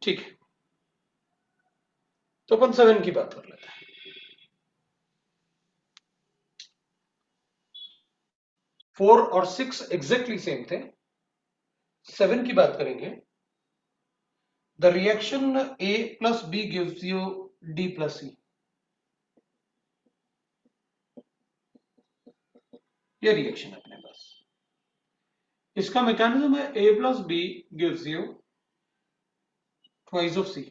ठीक है, तो अपन 7 की बात कर लेते हैं। 4 और 6 एग्जैक्टली सेम थे। 7 की बात करेंगे। The reaction A plus B gives you D plus C। ये रिएक्शन है अपने पास। इसका मैकेनिज्म है A plus B gives you twice of C।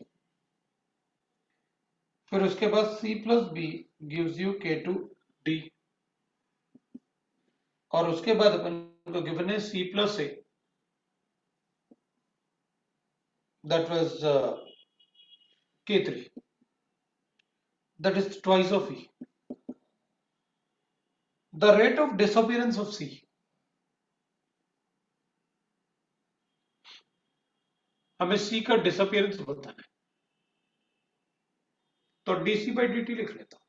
फिर उसके बाद C plus B gives you K2D। और उसके बाद अपन को गिवन है C plus A, that was K3, that is twice of E। The rate of disappearance of C, हमें C का डिसअपियरेंस बताना है, तो dC by dt लिख लेता हूं।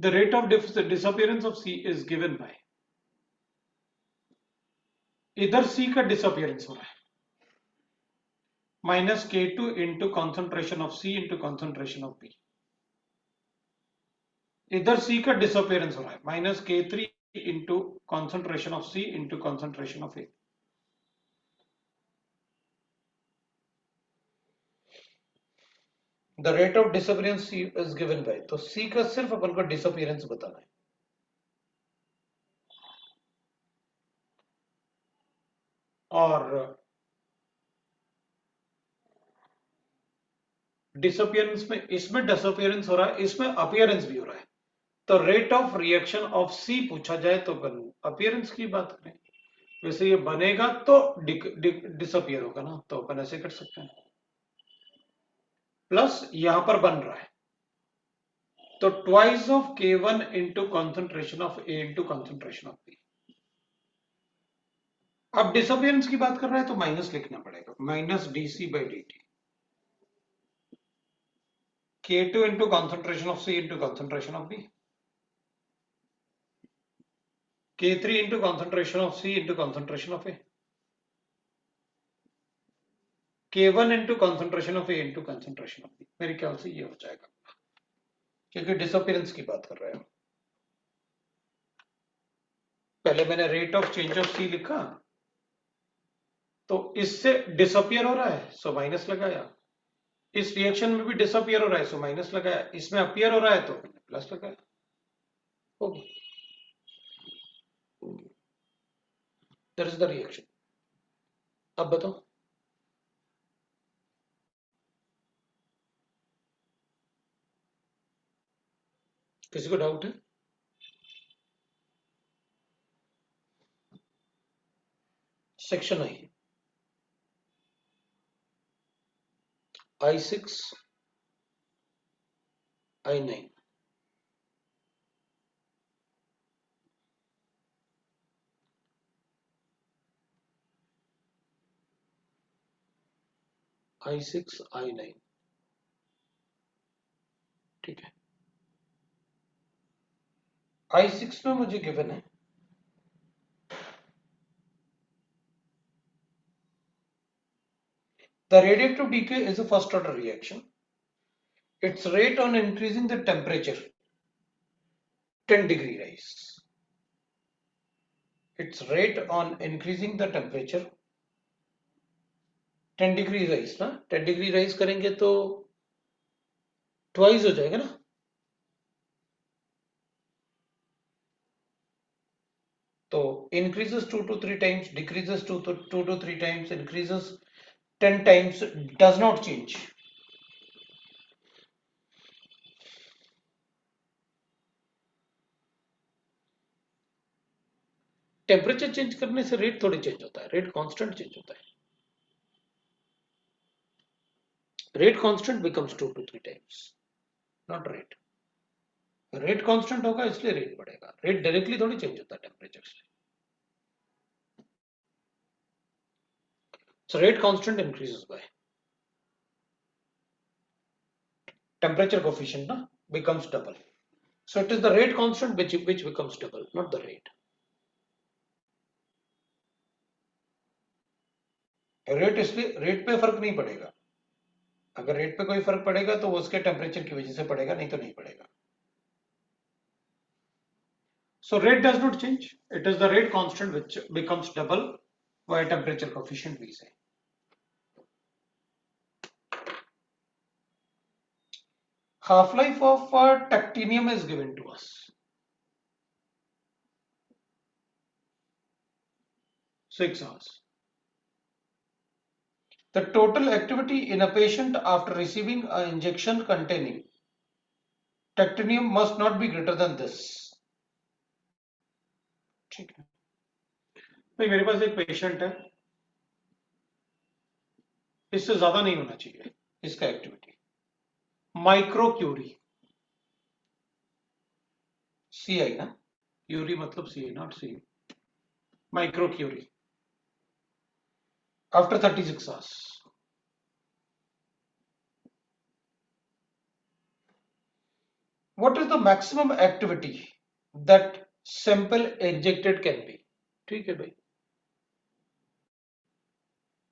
The rate of disappearance of C is given by, इधर C का डिसअपियरेंस हो रहा है, minus K2 into concentration of C into concentration of B। इधर C का डिसअपियरेंस हो रहा है, minus K3 into concentration of C into concentration of A। The rate of disappearance C is given by, तो C का सिर्फ अपन को disappearance बताना है। और डिसअपियरेंस में, इसमें डिसअपियरेंस हो रहा है, इसमें अपीयरेंस भी हो रहा है। तो rate of reaction of C पूछा जाए तो अपीयरेंस की बात करें। वैसे ये बनेगा तो डिसअपियर होगा ना, तो अपन ऐसे कर सकते हैं। प्लस यहां पर बन रहा है, तो twice of K1 into concentration of A into concentration of B। अब डिसअपियरेंस की बात कर रहा है तो माइनस लिखना पड़ेगा, minus DC by dt। K2 into concentration of C into concentration of B। K3 into concentration of C into concentration of A। K1 into concentration of A into concentration of B। मेरे ख्याल से ये हो जाएगा, क्योंकि disappearance की बात कर रहे हैं। पहले मैंने rate of change of C लिखा, तो इससे डिसअपियर हो रहा है सो माइनस लगाया, इस रिएक्शन में भी डिसअपियर हो रहा है सो माइनस लगाया, इसमें अपियर हो रहा है तो मैंने प्लस लगाया, होगी। That is the reaction. अब बताओ, किसी को डाउट है? Section I6 I9। I6 I9, ठीक है। I6 में मुझे गिवन है the radioactive decay is a first order reaction. Its rate on increasing the temperature 10 degree rise. Its rate on increasing the temperature 10 degree rise ना, 10 degree rise करेंगे तो twice हो जाएगा ना। तो increases 2 to 3 times, decreases 2 to 3 times, increases 10 times, does not change। Temperature change करने से rate थोड़ी चेंज होता है, रेट कांस्टेंट चेंज होता है। Rate constant becomes 2 to 3 times, not rate. Rate constant होगा इसलिए रेट बढ़ेगा, रेट डायरेक्टली थोड़ी चेंज होता है टेम्परेचर से। So rate constant increases by temperature coefficient na, becomes double. So it is the rate constant which becomes double, not the rate. Rate इसलिए rate पे फर्क नहीं पड़ेगा, अगर रेट पे कोई फर्क पड़ेगा तो वो उसके टेम्परेचर की वजह से पड़ेगा, नहीं तो नहीं पड़ेगा। So rate does not change, it is the rate constant which becomes double by temperature coefficient we say. Half life of tactinium is given to us, 6 hours. The total activity in a patient after receiving an injection containing tactinium must not be greater than this. ठीक है भाई, मेरे पास एक patient है, इससे ज्यादा नहीं होना चाहिए इसका एक्टिविटी, माइक्रोक्यूरी, सीआई ना, क्यूरी मतलब CI not C, microcurie after 36 hours. What is the maximum activity that sample injected can be? ठीक है भाई,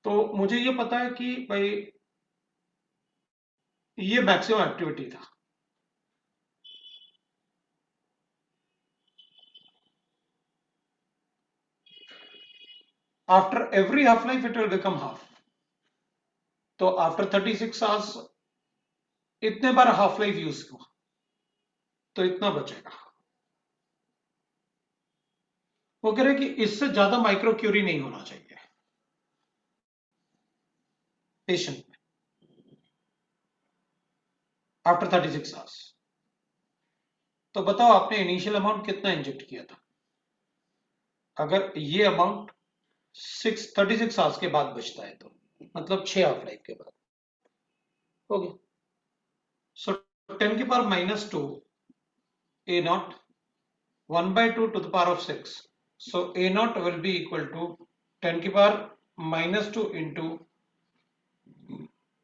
तो मुझे ये पता है कि भाई ये मैक्सिमम एक्टिविटी था, after every half life it will become half, तो आफ्टर 36 आवर्स इतने बार हाफ लाइफ यूज हुआ तो इतना बचेगा। वो कह रहे कि इससे ज्यादा माइक्रोक्यूरी नहीं होना चाहिए पेशेंट में आफ्टर 36 आवर्स। तो बताओ आपने इनिशियल अमाउंट कितना इंजेक्ट किया था, अगर ये अमाउंट 36 आवर्स के बाद बचता है तो मतलब 6 हाफ लाइफ के बाद हो गया। सो 10 की power -2 a naught 1/2 to the power of 6, so a naught will be equal to 10 की power -2 into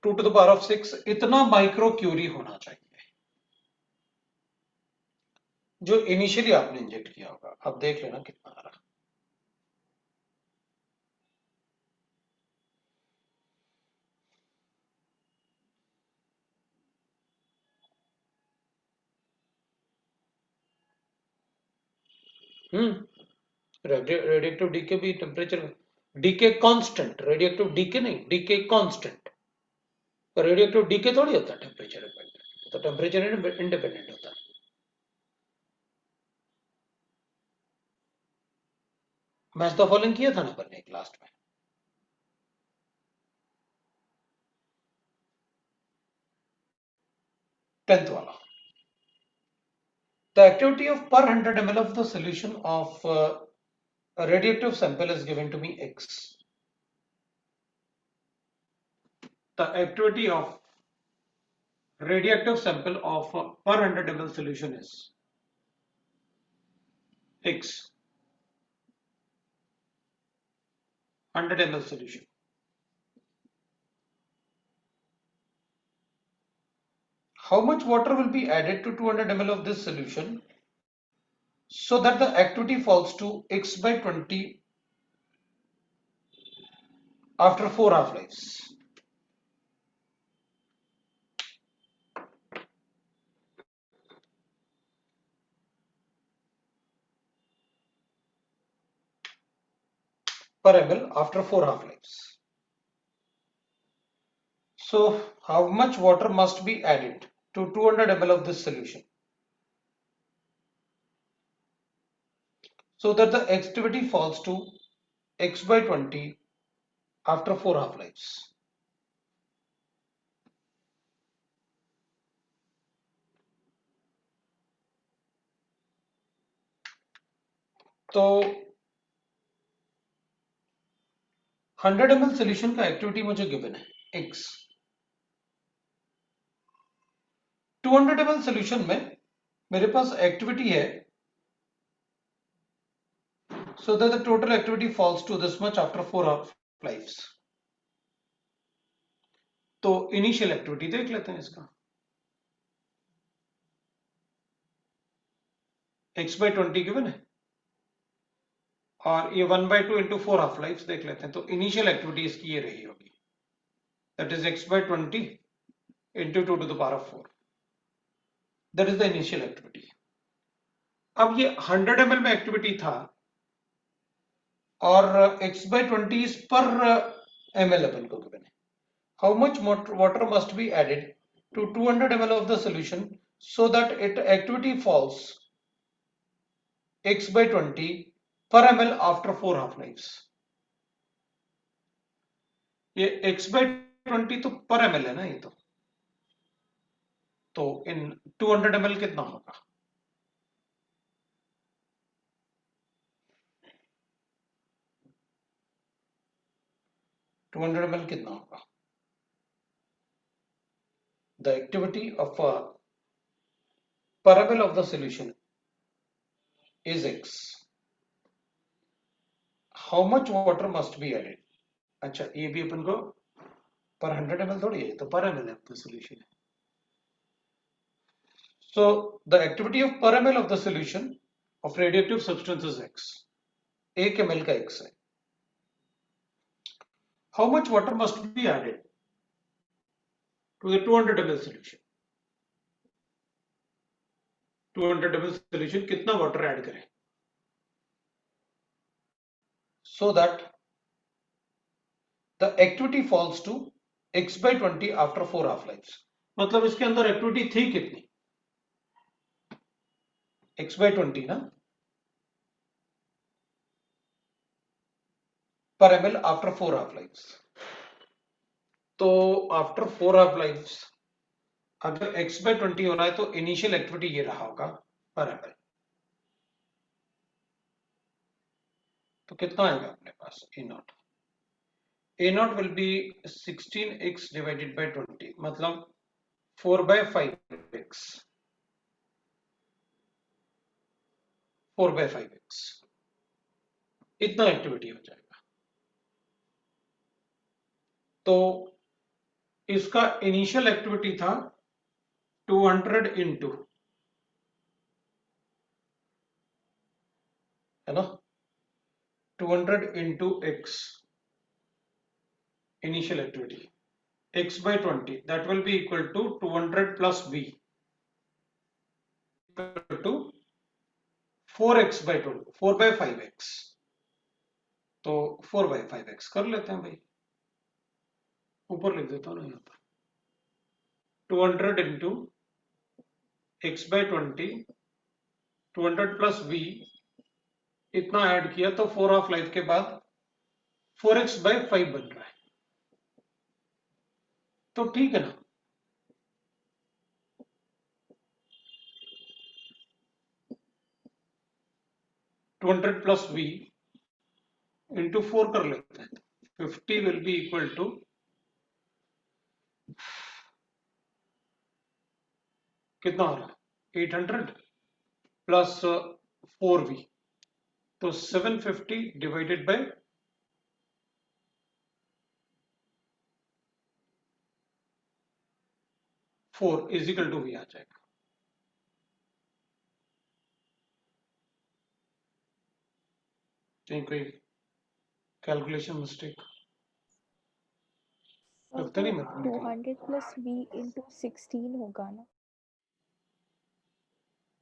2 to the power of 6, इतना माइक्रो क्यूरी होना चाहिए जो इनिशियली आपने इंजेक्ट किया होगा। अब देख लेना कितना आ रहा। रेडिएक्टिव डीके भी temperature, decay constant, radioactive decay नहीं, डीके कांस्टेंट। रेडिएक्टिव डीके थोड़ी होता है टेम्परेचर डिपेंडेंट, तो टेम्परेचर इंडिपेंडेंट होता है। मैच तो फॉलोइंग किया था ना अपन ने लास्ट में, टेंथ वाला। The activity of per 100 ml of the solution of a radioactive sample is given to me X. The activity of radioactive sample of per 100 ml solution is X, 100 ml solution. How much water will be added to 200 ml of this solution so that the activity falls to X by 20 after 4 half-lives? Per ml after 4 half-lives. So how much water must be added to 200 ml of this solution so that the activity falls to X by 20 after 4 half-lives? तो 100 ml solution का activity मुझे given है X। 200 ml solution में मेरे पास activity है so that the total activity falls to this much after 4 half-lives। तो initial activity देख लेते हैं इसका, X by 20 गिवन है और ये 1/2 इंटू 4 हाफ लाइफ देख लेते हैं। तो इनिशियल एक्टिविटी इसकी ये रही होगी, that is x/20 into 2 to the power of 4, that is the initial activity. अब ये 100 ml में एक्टिविटी था और x/20 इज पर ml अपन को गिवन है। How much water must be added to 200 ml of the solution so that it activity falls x/20 per ml after 4 half lives। ये x/20 तो पर ml है ना, ये तो इन 200 ml कितना होगा? टू 200 ml कितना होगा? The activity of per ml of the solution is x. How much water must be added? अच्छा, ये भी अपन को पर 100 ml थोड़ी है, तो पर ml है the solution है। So the activity of per ml of the solution of radioactive substance is x. 1 ml का x है। How much water must be added to the 200 ml solution? 200 ml solution कितना water add करें so that the activity falls to x/20 after 4 half lives? मतलब इसके अंदर activity थी कितनी? x/20 ना, पर ml आफ्टर 4 हाफ लाइव्स। तो आफ्टर 4 हाफ लाइव्स अगर x/20 हो रहा है तो इनिशियल एक्टिविटी ये रहा होगा पर ml। तो कितना आएगा अपने पास? A0 will be 16x divided by 20, मतलब 4/5x, 4/5x इतना एक्टिविटी हो जाएगा। तो इसका इनिशियल एक्टिविटी था 200 इंटू, है ना, 200 into x initial activity, x/20 that will be equal to 200 plus b equal to 4x/20, 4/5x। तो 4/5x कर लेते हैं भाई, ऊपर लिख देता हूँ ना यहाँ पर, 200 इंटू x/20, 200 प्लस b इतना ऐड किया तो 4 हाफ लाइफ के बाद 4x/5 बन रहा है। तो ठीक है ना, टू 200 प्लस b इंटू 4 कर लेते हैं, 50 विल बी इक्वल टू कितना हो रहा है 800 प्लस 4v, तो 750 divided by 4 is equal to v आ जाएगा। कोई कैलकुलेशन मिस्टेक लगता नहीं मेरे को? 200 प्लस v इंटू 16 होगा ना,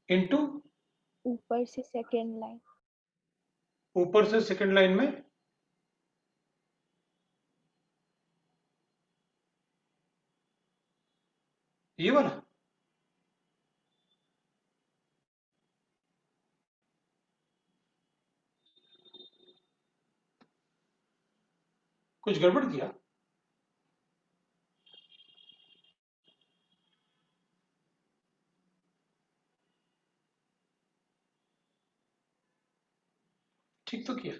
इंटू ऊपर से सेकेंड लाइन। ऊपर से सेकंड लाइन में ये वाला कुछ गड़बड़ किया? ठीक तो किया।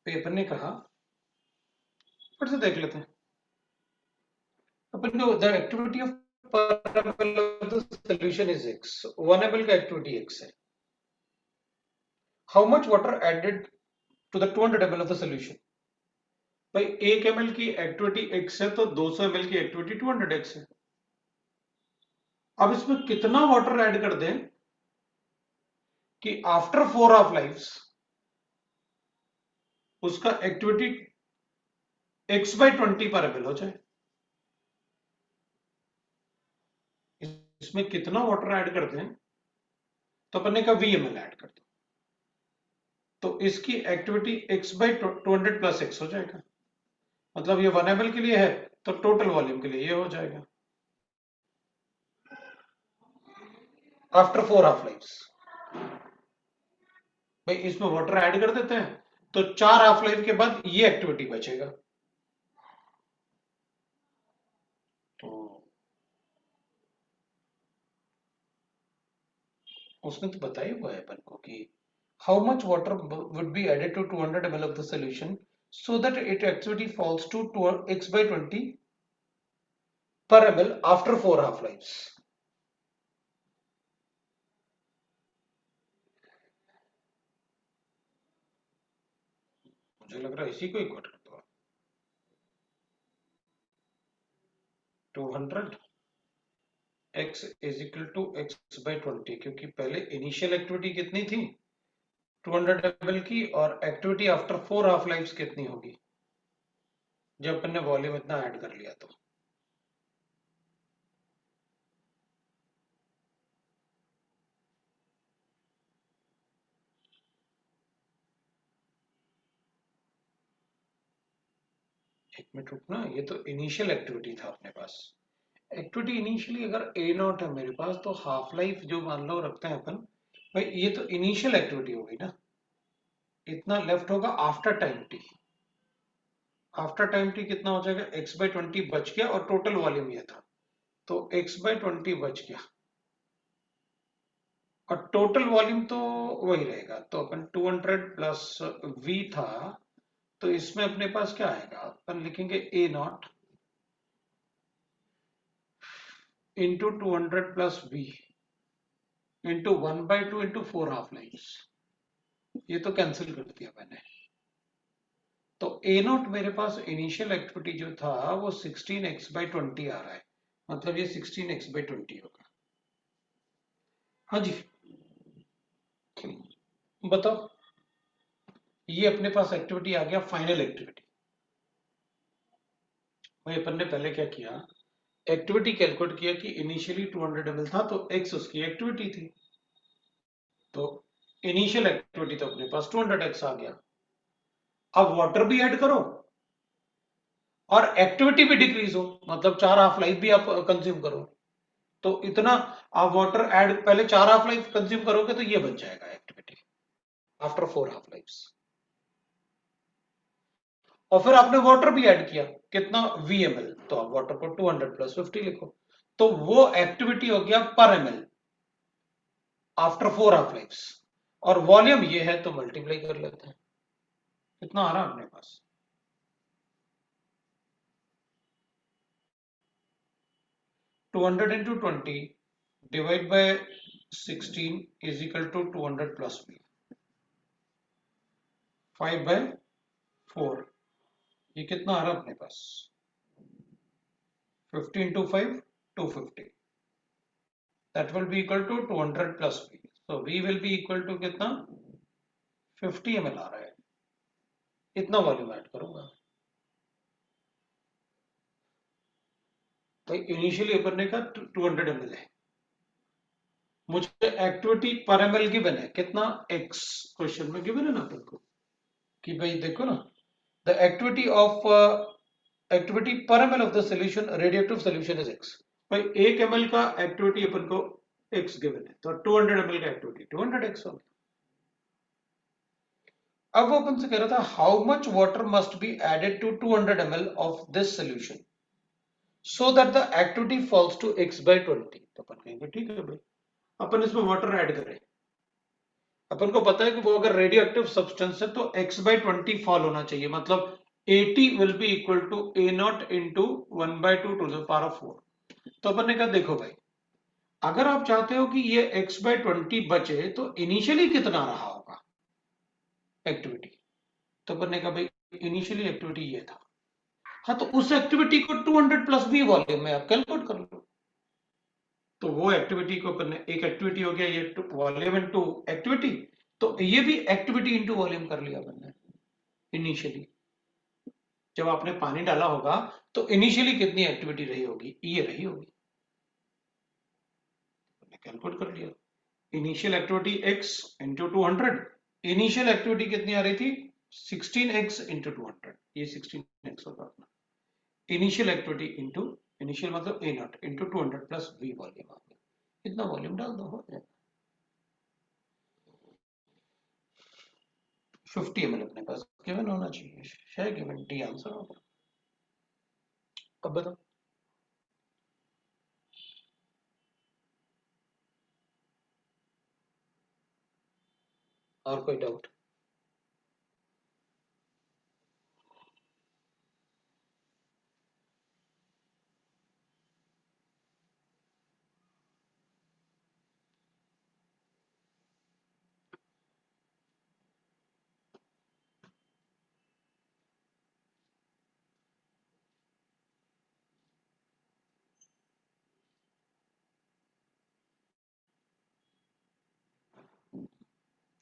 पेपर ने कहा, फिर से देख लेते हैं अपन को। द एक्टिविटी ऑफ पर ml of the solution is x, 1 ml का एक्टिविटी x है। How much water added to the 200 ml of the solution? भाई 1 ml की एक्टिविटी x है तो 200 ml की एक्टिविटी 200x है। अब इसमें कितना वाटर ऐड कर दें कि आफ्टर 4 हाफ लाइफ्स उसका एक्टिविटी x/20 पर एमएल हो जाए। इसमें कितना वाटर ऐड कर दें तो अपन ने कहा VML ऐड कर दो, तो इसकी एक्टिविटी x/200 प्लस x हो जाएगा। मतलब ये 1 ml के लिए है तो टोटल वॉल्यूम के लिए ये हो जाएगा आफ्टर 4 हाफ लाइफ्स। भाई इसमें वाटर ऐड कर देते हैं तो 4 हाफ लाइफ के बाद ये एक्टिविटी बचेगा। तो उसने तो बताया हुआ है अपन को कि how much water would be added to 200 ml of the solution so that it activity falls to x/20 per ml after 4 half lives। मुझे लग रहा है इसी को इक्वल कर दो 200 x is equal to x/20, क्योंकि पहले इनिशियल एक्टिविटी कितनी थी 200 ml की, और एक्टिविटी आफ्टर 4 हाफ लाइफ्स कितनी होगी जब अपन ने वॉल्यूम इतना ऐड कर लिया। तो एक मिनट रुकना, ये तो इनिशियल एक्टिविटी था अपने पास। एक्टिविटी इनिशियली अगर A0 है मेरे पास तो हाफ लाइफ जो मान लो रखते हैं अपन, भाई ये तो इनिशियल एक्टिविटी हो गई ना, इतना लेफ्ट होगा after time T. After time T कितना हो जाएगा x/20 बच गया, और टोटल वॉल्यूम ये था तो x/20 बच गया, और टोटल वॉल्यूम तो वही रहेगा। तो अपन 200 प्लस v था, तो इसमें अपने पास क्या आएगा, अपन लिखेंगे A0 into 200 plus v into 1/2 into 4 half lines. ये तो कैंसिल कर दिया मैंने। तो A0 मेरे पास इनिशियल एक्टिविटी जो था वो 16x/20 आ रहा है, मतलब ये 16x/20 होगा। हाँ जी बताओ, ये अपने पास एक्टिविटी आ गया फाइनल एक्टिविटी। भाई अपन ने पहले क्या किया, एक्टिविटी कैलकुलेट किया कि इनिशियली 200 ml था तो x उसकी एक्टिविटी थी, तो इनिशियल एक्टिविटी तो अपने पास 200x आ गया। अब वाटर भी ऐड करो और एक्टिविटी भी डिक्रीज हो, मतलब 4 हाफ लाइफ भी आप कंज्यूम करो, तो इतना आप वाटर ऐड पहले 4 हाफ लाइफ कंज्यूम करोगे तो ये बन जाएगा एक्टिविटी आफ्टर 4 हाफ लाइफ्स। और फिर आपने वाटर भी ऐड किया, कितना VML, तो आप वाटर को 200 प्लस 50 लिखो, तो वो एक्टिविटी हो गया पर ml आफ्टर 4 हाफ लाइफ्स, और वॉल्यूम ये है तो मल्टीप्लाई कर लेते हैं, कितना आ रहा है अपने पास 200 into 20 divide by 16 is equal to 200 plus v 5/4। ये कितना आ रहा है अपने पास 50 into 5 250, that will be equal to 200 plus v, so v will be equal to कितना 50 ml आ रहा है, इतना वॉल्यूम ऐड करूंगा। भाई इनिशियली अपन ने कहा 200 ml है, मुझे एक्टिविटी पर ml गिवन है कितना x, क्वेश्चन में गिवन है ना अपन को कि भाई देखो ना, द एक्टिविटी पर ml of the solution radioactive solution is x। भाई 1 ml का एक्टिविटी अपन को x गिवन है, तो 200 ml का एक्टिविटी 200x हो गया। अब वो अपन से कह रहा था how much water must be added to 200 ml of this solution so that the activity falls to x/20। तो अपन कहेंगे ठीक है भाई, अपन इसमें वाटर ऐड करें, अपन को पता है कि वो अगर रेडियो एक्टिव सब्सटेंस है तो x/20 फॉल होना चाहिए, मतलब 80 will be equal to A0 into 1/2 to the power of 4। तो अपन ने कहा देखो भाई, अगर आप चाहते हो कि ये x/20 बचे तो इनिशियली कितना रहा होगा एक्टिविटी, तो अपन ने कहा भाई इनिशियली एक्टिविटी ये था, हाँ तो उस एक्टिविटी को 200 प्लस v वॉल्यूम में आप कैलकुलेट कर लो। तो वो एक्टिविटी को अपन ने, एक एक्टिविटी हो गया ये वॉल्यूम इनटू एक्टिविटी, तो ये भी एक्टिविटी इनटू वॉल्यूम कर लिया अपन ने इनिशियली। जब आपने पानी डाला होगा तो इनिशियली कितनी एक्टिविटी रही होगी, ये रही होगी, कैलकुलेट कर लिया। Initial activity x into 200, initial activity कितनी आ रही थी 16x इंटू 200, ये 16x होगा अपना इनिशियल एक्टिविटी इंटू, इनिशियल मतलब A naught into 200 plus V volume आ गया, इतना वॉल्यूम डाल दो हो जाएगा। 50 ml अपने पास गिवन होना चाहिए, है गिवन, डी आंसर होगा। अब बताओ और कोई डाउट?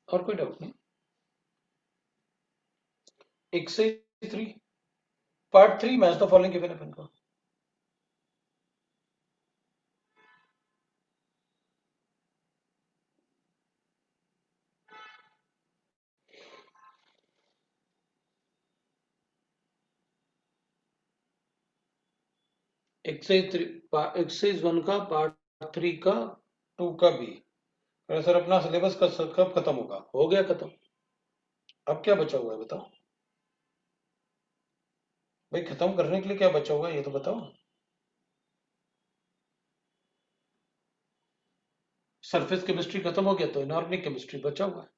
और कोई डाउट नहीं? Exercise 3 part 3 match the following given अपन को। एक्सरसाइज 1 का पार्ट 3 का 2 का बी। सर अपना सिलेबस कब खत्म होगा? हो गया खत्म, अब क्या बचा हुआ है बताओ भाई, खत्म करने के लिए क्या बचा हुआ है ये तो बताओ। सरफेस केमिस्ट्री खत्म हो गया तो इनऑर्गेनिक केमिस्ट्री बचा हुआ है,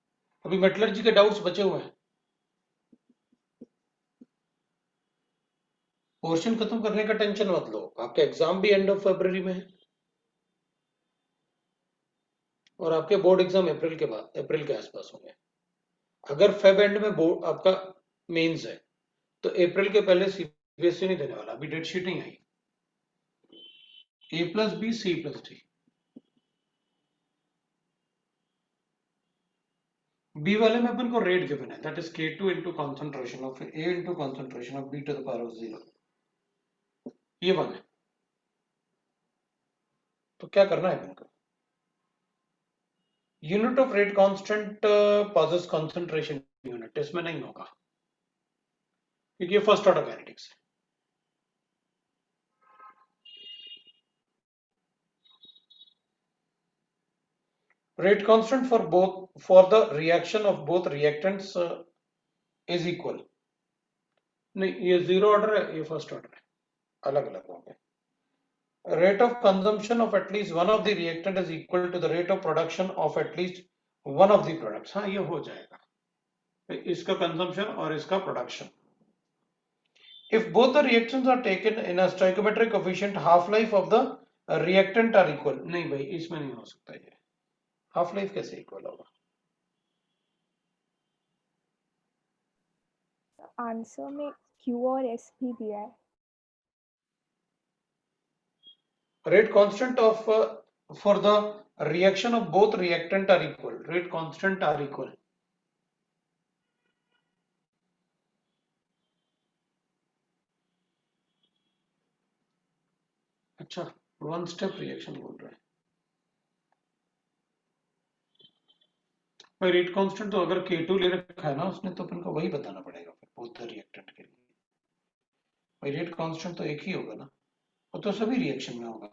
अभी मेटलर्जी के डाउट्स बचे हुए हैं। पोर्शन खत्म करने का टेंशन मत लो, आपका एग्जाम भी एंड ऑफ फरवरी में है और आपके बोर्ड एग्जाम अप्रैल के बाद, अप्रैल के आसपास होंगे। अगर फेब एंड में बोर्ड आपका मेंस है तो अप्रैल के पहले सीबीएसई नहीं देने वाला, अभी डेट शीट नहीं आई। A+B C+D, बी वाले में अपन को रेट गिवन है, that is K2 into concentration of A into concentration of B to the power of 0, ये वन है। तो क्या करना है अपन को, unit of rate constant possesses concentration unit, इसमें नहीं होगा क्योंकि ये फर्स्ट ऑर्डर काइनेटिक्स है। Rate constant for the reaction of both reactants is equal, नहीं ये जीरो ऑर्डर है, ये फर्स्ट ऑर्डर है, अलग अलग होंगे। Rate of consumption of at least one of the reactant is equal to the rate of production of at least one of the products, हाँ ये हो जाएगा, इसका कंजम्पशन और इसका production. If both the reactions are taken in a stoichiometric coefficient, half life of the reactant are equal, नहीं भाई इसमें नहीं हो सकता, ये हाफ लाइफ कैसे इक्वल होगा? आंसर में Q और S भी दिया है। Rate constant of for the reaction of both reactant are equal, rate constant are equal, अच्छा वन स्टेप रिएक्शन बोल रहे हैं भाई। रेट कांस्टेंट तो अगर K2 ले रखा है ना उसने तो अपन को वही बताना पड़ेगा फिर बोथ द रिएक्टेंट के लिए। भाई रेट कांस्टेंट तो एक ही होगा ना, वो तो सभी रिएक्शन में होगा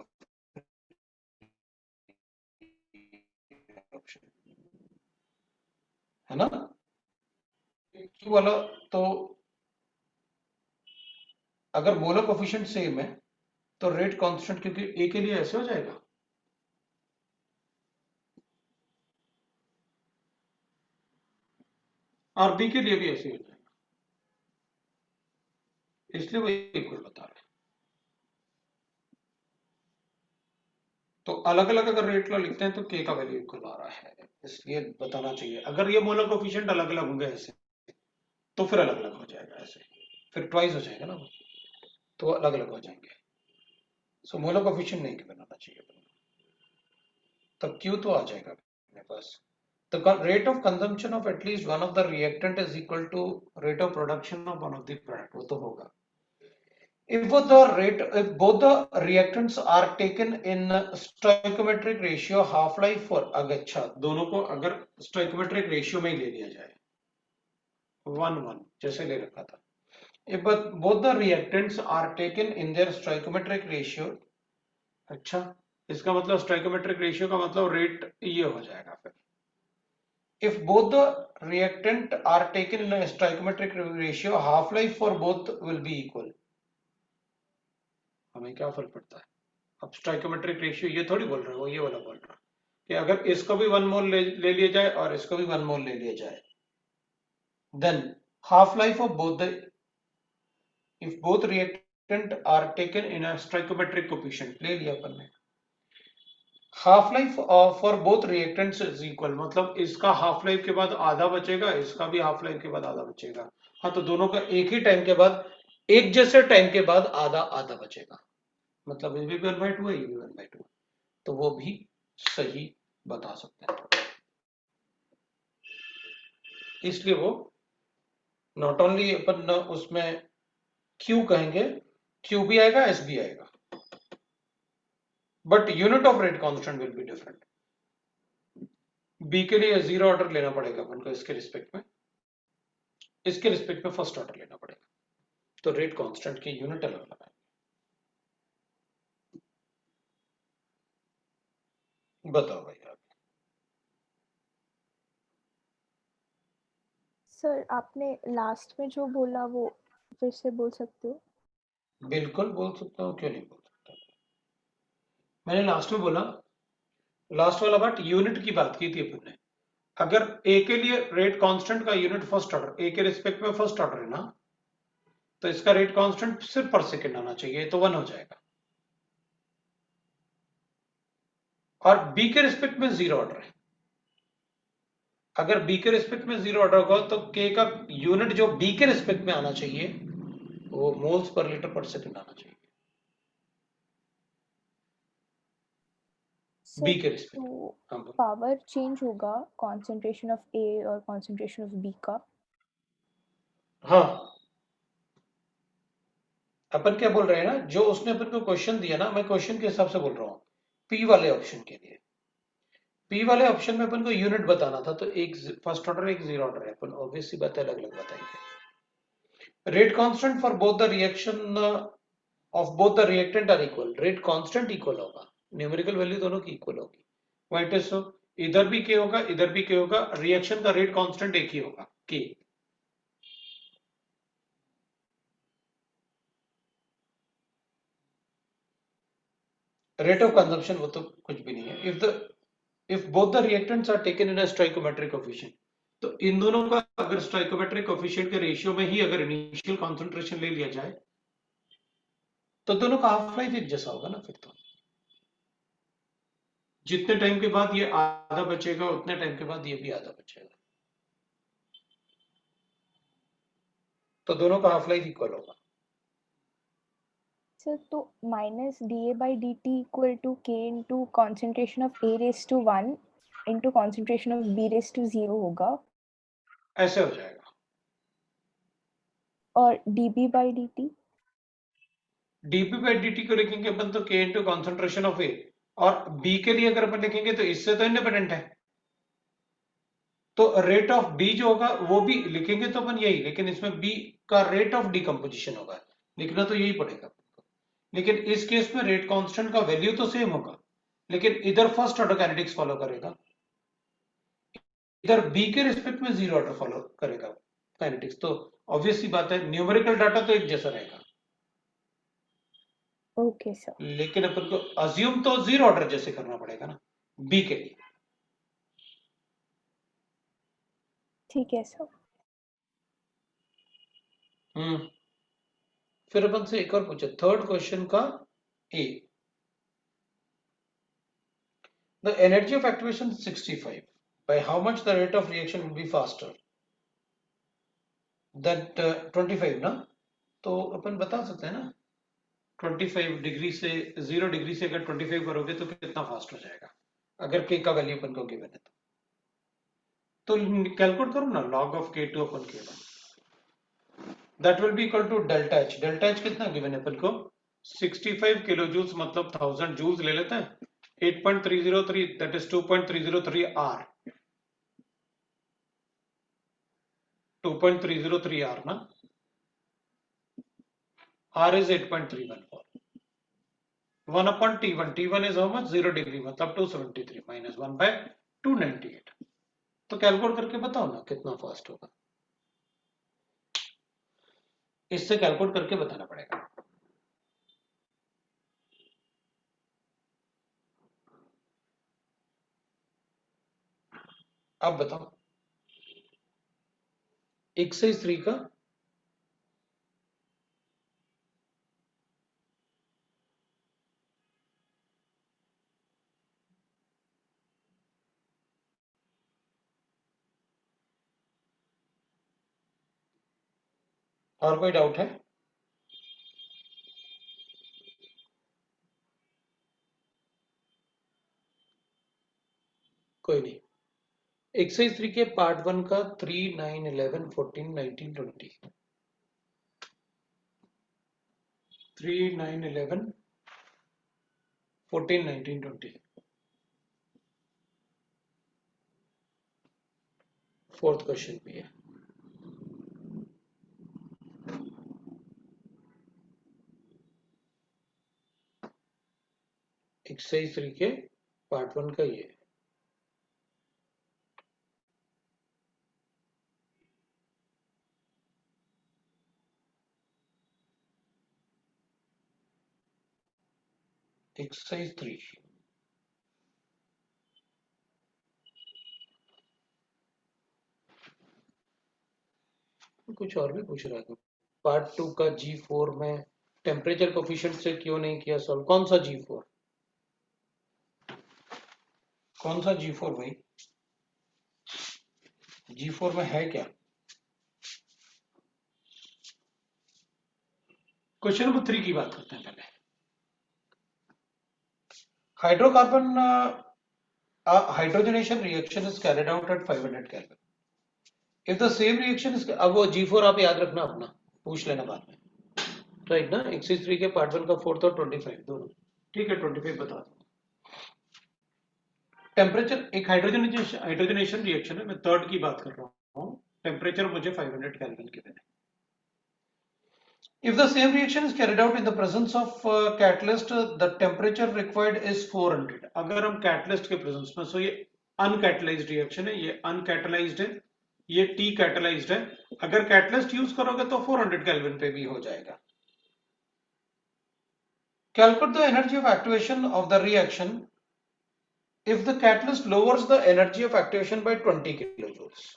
है ना। Q वाला तो अगर मोलर कोफिशिएंट सेम है तो रेट कांस्टेंट क्योंकि A के लिए ऐसे हो जाएगा, और B के लिए भी ऐसे हो जाएगा, इसलिए वो इक्वल बता रहे हैं। तो अलग अलग अगर रेट ला लिखते हैं तो K का वैल्यू इक्वल आ रहा है, इसलिए बताना चाहिए। अगर ये मोलर कोफिशिएंट अलग अलग होंगे ऐसे तो फिर अलग अलग हो जाएगा, ऐसे फिर ट्वाइस हो जाएगा ना, तो अलग अलग हो जाएंगे। सो मोलर कोफिशिएंट नहीं बनाना चाहिए। तो Q तो आ जाएगा अपने पास। The rate of consumption of at least one of the reactant is equal to rate of production of one of the product, वो तो होगा। If both the reactants are taken in stoichiometric ratio, half life for अच्छा दोनों को अगर stoichiometric ratio में ही ले लिया जाए 1:1 जैसे ले रखा था, if both the reactants are taken in their stoichiometric ratio, अच्छा इसका मतलब stoichiometric ratio का मतलब रेट ये हो जाएगा फिर, if both the reactant are taken in a stoichiometric ratio, half life for both will be equal। हमें क्या फर्क पड़ता है, अब स्टोइकोमेट्रिक रेशियो ये थोड़ी बोल रहे हो, ये वाला बोल रहा कि अगर इसको भी 1 मोल ले लिया जाए और इसको भी 1 मोल ले लिया जाए, then half life of both the, if both reactant are taken in a stoichiometric coefficient ले लिया अपन ने, half life for both reactants is equal, मतलब इसका हाफ लाइफ के बाद आधा बचेगा, इसका भी हाफ लाइफ के बाद आधा बचेगा। हाँ तो दोनों का एक ही टाइम के बाद, एक जैसे टाइम के बाद आधा आधा बचेगा, मतलब ये भी 1/2 है, ये भी 1/2, तो वो भी सही बता सकते हैं। इसलिए वो नॉट ओनली अपन उसमें Q कहेंगे, Q भी आएगा S भी आएगा, but unit of rate constant will be different. B के लिए 0 ऑर्डर लेना पड़ेगा अपन को, इसके रिस्पेक्ट में, इसके रिस्पेक्ट में फर्स्ट ऑर्डर लेना पड़ेगा, तो रेट कांस्टेंट की यूनिट अलग लगाएंगे। बताओ भाई आप। सर आपने लास्ट में जो बोला वो फिर से बोल सकते हो? बिल्कुल बोल सकता हूँ, क्यों नहीं बोल सकता। मैंने लास्ट में बोला, लास्ट वाला बात यूनिट की बात की थी अपन ने, अगर ए के लिए रेट कांस्टेंट का यूनिट फर्स्ट ऑर्डर, ए के रिस्पेक्ट में फर्स्ट ऑर्डर है ना, तो इसका रेट कांस्टेंट सिर्फ पर सेकंड आना चाहिए, तो 1 हो जाएगा, और बी के रिस्पेक्ट में 0 ऑर्डर है, अगर बी के रिस्पेक्ट में 0 ऑर्डर होगा तो के का यूनिट जो बी के रिस्पेक्ट में आना चाहिए वो मोल्स पर लीटर पर सेकंड आना चाहिए, सर बी के रिस्पेक्ट। तो हाँ बोल। पावर चेंज होगा कंसंट्रेशन ऑफ ए और कंसंट्रेशन ऑफ बी का? हाँ अपन क्या बोल रहे हैं ना, जो उसने अपन को क्वेश्चन दिया ना, मैं क्वेश्चन के हिसाब से बोल रहा हूँ, पी वाले ऑप्शन के लिए, पी वाले ऑप्शन में अपन को यूनिट बताना था, तो एक फर्स्ट ऑर्डर एक 0 ऑर्डर है, अपन ऑब्वियस सी बात है अलग अलग बताएंगे। Rate constant for both the reaction of both the reactant are equal, rate constant equal होगा, न्यूमेरिकल वैल्यू दोनों की इक्वल होगी, व्हाई इट इज सो, इधर भी के होगा इधर भी के होगा, रिएक्शन का रेट कांस्टेंट एक ही होगा के। रेट ऑफ कंजम्पशन वो तो कुछ भी नहीं है, if both the reactants are taken in a stoichiometric coefficient, तो इन दोनों का अगर stoichiometric coefficient के रेशियो में ही अगर इनिशियल कॉन्सेंट्रेशन ले लिया जाए तो दोनों का हाफ लाइफ एक जैसा होगा ना, फिर तो जितने टाइम के बाद ये आधा बचेगा उतने टाइम के बाद ये भी आधा बचेगा, तो दोनों का हाफ लाइफ इक्वल होगा। सर तो minus dA/dt equal to k into concentration of A⁻1 into concentration of B⁻0 होगा, ऐसे हो जाएगा, और dB/dt DP by D T को लिखेंगे अपन तो के इंटू कॉन्सेंट्रेशन ऑफ ए, और बी के लिए अगर अपन लिखेंगे तो इससे तो इंडिपेंडेंट है, तो रेट ऑफ बी जो होगा वो भी लिखेंगे तो अपन यही, लेकिन इसमें बी का रेट ऑफ डिकम्पोजिशन होगा, लिखना तो यही पड़ेगा, लेकिन इस केस में रेट कांस्टेंट का वैल्यू तो सेम होगा, लेकिन इधर फर्स्ट ऑर्डर काइनेटिक्स फॉलो करेगा, इधर बी के रिस्पेक्ट में 0 ऑर्डर फॉलो करेगा काइनेटिक्स, तो ऑब्वियस सी बात है न्यूमेरिकल डाटा तो एक जैसा रहेगा, ओके सर, लेकिन अपन को अज्यूम तो 0 ऑर्डर जैसे करना पड़ेगा ना बी के लिए। ठीक है सर। फिर अपन से एक और पूछे, थर्ड क्वेश्चन का ए, the energy of activation is 65, by how much the rate of reaction will be faster that 25 ना, तो अपन बता सकते हैं ना 25 डिग्री से 0 डिग्री से अगर 25 करोगे तो कितना फास्ट हो जाएगा, अगर k का वैल्यू अपन को गिवन है तो कैलकुलेट करो ना log of k2 अपन k1, that will be equal to delta H. Delta H कितना गिवन है अपन को 65 किलो जूल्स, मतलब 1000 जूल्स ले लेते हैं, 8.303 दैट इज 2.303 आर, 2.303 आर ना, R is 8.314, 1 upon T1, T1 is how much 0 degree, मतलब 273 माइनस 1 बाय 298। तो कैलकुलेट करके बताओ ना कितना फास्ट होगा, इससे कैलकुलेट करके बताना पड़ेगा। अब बताओ एक्सरसाइज 3 का और कोई डाउट है? कोई नहीं। एक्सरसाइज 3 के पार्ट 1 का 3, 9, 11, 14, 19, 20, 3, 9, 11, 14, 19, 20, फोर्थ क्वेश्चन भी है। एक्सरसाइज 3 के पार्ट 1 का ये है। एक्सरसाइज 3 कुछ और भी पूछ रहा था। पार्ट 2 का G4 में टेम्परेचर कोफिशिएंट से क्यों नहीं किया सॉल्व? कौन सा G4? कौन सा G4 भाई? G4 में है क्या? क्वेश्चन नंबर 3 की बात करते हैं पहले। Hydrocarbon hydrogenation reaction is carried out at 500 kelvin. If the same reaction is, अब वो G4 आप याद रखना, अपना पूछ लेना बाद में, राइट ना? एक्सरसाइज 3 के पार्ट 1 का 4th और 25 दोनों, ठीक है? 25 बता दो। टेम्परेचर एक हाइड्रोजनेशन रिएक्शन है, मैं थर्ड की बात कर रहा हूँ, टेम्परेचर मुझे 500 केल्विन के देने। If the same reaction is carried out in the presence of catalyst, the temperature required is 400। अगर हम catalyst के presence में, so ये uncatalyzed reaction है, ये uncatalyzed है, ये T catalyzed है, अगर catalyst use करोगे तो 400 केल्विन पे भी हो जाएगा। Calculate the energy of activation of the reaction if the catalyst lowers the energy of activation by 20 kilojoules।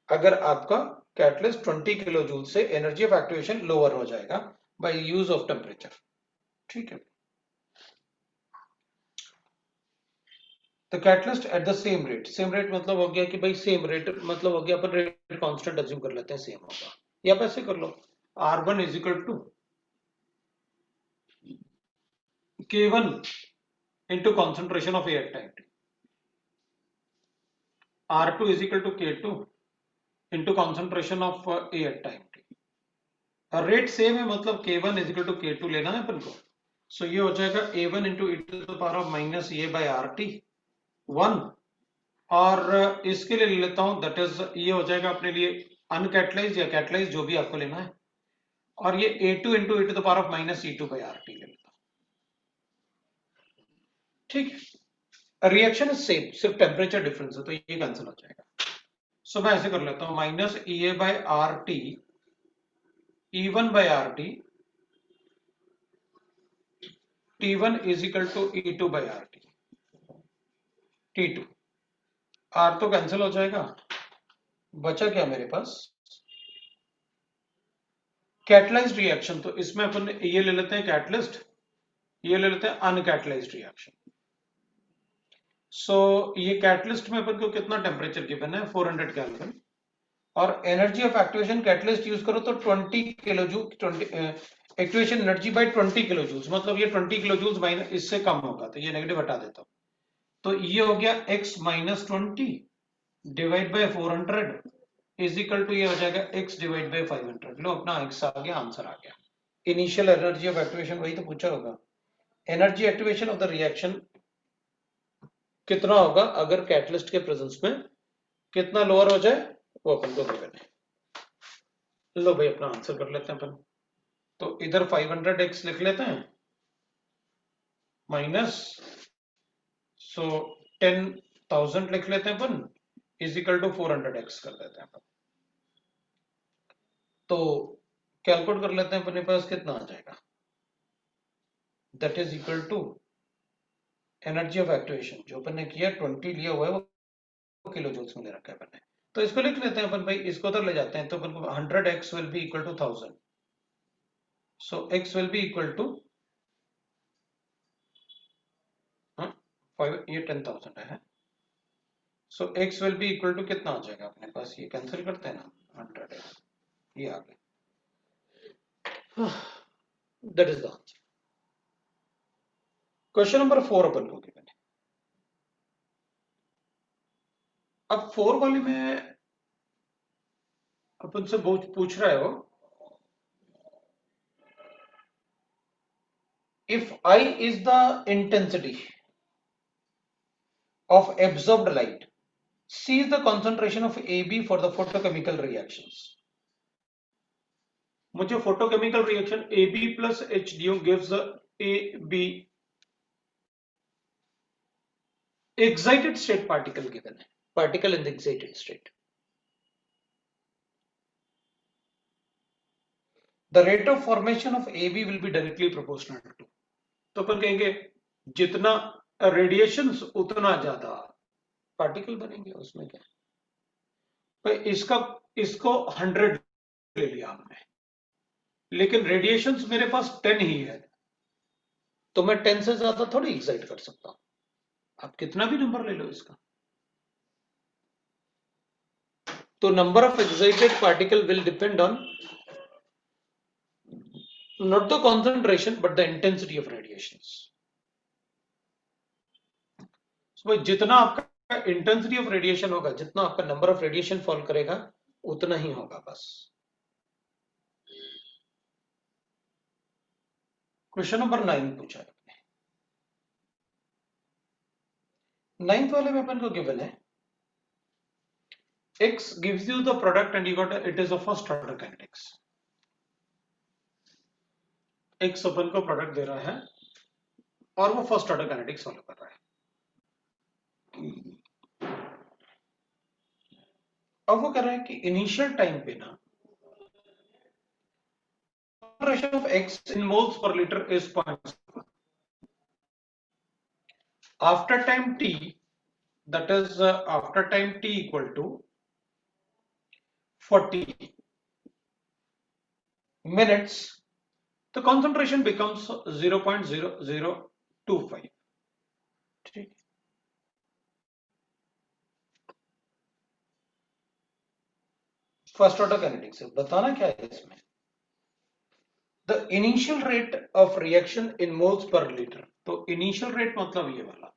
अगर आपका कैटलिस्ट 20 किलो जूल से एनर्जी ऑफ एक्टिवेशन लोअर हो जाएगा बाय यूज ऑफ टेम्परेचर, ठीक है? तो catalyst at the same rate मतलब हो गया कि भाई सेम रेट मतलब हो गया, अपन रेट कांस्टेंट अज्यूम कर लेते हैं सेम होगा, या आप ऐसे कर लो R1 is equal to K1 into concentration of air time, R2 is equal to K2 into concentration of air time. Rate same है, मतलब K1 is equal to K2 लेना है अपन को। सो ये हो जाएगा A1 into e to the power of minus A by RT 1, और इसके लिए ले लेता हूं, दैट इज ये हो जाएगा अपने लिए अनकैटलाइज या कैटलाइज जो भी आपको लेना है, और ये A2 into e to the power of minus E2 by RT ले लेता हूं, ठीक है? रिएक्शन इज सेम, सिर्फ टेम्परेचर डिफरेंस है, तो ये कैंसिल हो जाएगा। सो मैं ऐसे कर लेता हूं, minus EA by RT E1 by RT T1 is equal to E2 by RT T2, R तो कैंसिल हो जाएगा, बचा क्या मेरे पास? कैटलाइज्ड रिएक्शन, तो इसमें अपन ये ले लेते हैं कैटलिस्ट, ये ले लेते हैं अनकैटलाइज्ड रिएक्शन। सो ये कैटलिस्ट में अपन को कितना टेम्परेचर गिवन है 400 केल्विन, और energy of activation catalyst use करो तो 20 kilo joule, 20 activation energy by 20 kilo joules, मतलब ये 20 किलो जूल्स माइनस इससे कम होगा, तो ये नेगेटिव हटा देता हूं, तो ये हो गया x minus 20 divide by 400 is equal to ये हो जाएगा x डिवाइड बाय 500। लो अपना x आ गया, आंसर आ गया। इनिशियल एनर्जी ऑफ एक्टिवेशन वही तो पूछा होगा। Energy activation of the reaction कितना होगा अगर कैटलिस्ट के प्रेजेंस में कितना लोअर हो जाए वो अपन को गिवन है। लो भाई अपना आंसर कर लेते हैं अपन। तो इधर 500x लिख लेते हैं माइनस, सो 10,000 लिख लेते हैं अपन इज इक्वल टू 400x कर देते हैं अपन। तो कैलकुलेट कर लेते हैं अपने पास कितना आ जाएगा। That is equal to energy of activation जो अपन ने किया 20 लिया हुआ है वो किलो जूल्स में ले रखा है अपन ने। तो इसको लिख लेते हैं अपन भाई, इसको उधर ले जाते हैं तो अपन को 100x will be equal to 1000। So x will be equal to 5, ये 10,000 है। So x will be equal to कितना आ जाएगा अपने पास, ये कैंसिल करते हैं ना 100x, ये आ गया। That is the answer. Question number 4 अपन को गिवन है। अब 4 वाले में अपन से पूछ रहा है वो, if I is the intensity of absorbed light, C is the concentration of AB for the photochemical reactions. मुझे photochemical reaction AB plus HDO gives AB excited state particle given है, particle in the excited state. The rate of formation of AB will be directly proportional to, तो अपन कहेंगे जितना radiations उतना ज्यादा particle बनेंगे। उसमें क्या है, इसको 100 ले लिया हमने, लेकिन रेडिएशंस मेरे पास 10 ही है, तो मैं 10 से ज्यादा थोड़ी एक्साइट कर सकता हूं। आप कितना भी नंबर ले लो इसका, तो number of excited particle will depend on not the concentration but the intensity of radiations. So जितना आपका इंटेंसिटी ऑफ रेडिएशन होगा, जितना आपका नंबर ऑफ रेडिएशन फॉल करेगा उतना ही होगा बस। क्वेश्चन नंबर 9 पूछा है आपने। 9th वाले में अपन को गिवन है x gives you the product and you got it is a first order kinetics। x अपन को प्रोडक्ट दे रहा है और वो फर्स्ट ऑर्डर काइनेटिक्स फॉलो कर रहा है। अब वो कह रहा है कि इनिशियल टाइम पे ना concentration of x in moles per liter is 0.7। after time t, that is after time t equal to 40 minutes, the concentration becomes 0.0025। ठीक, फर्स्ट ऑर्डर काइनेटिक्स है। बताना क्या है इसमें, the initial rate of reaction in moles per litre. तो initial rate मतलब ये वाला,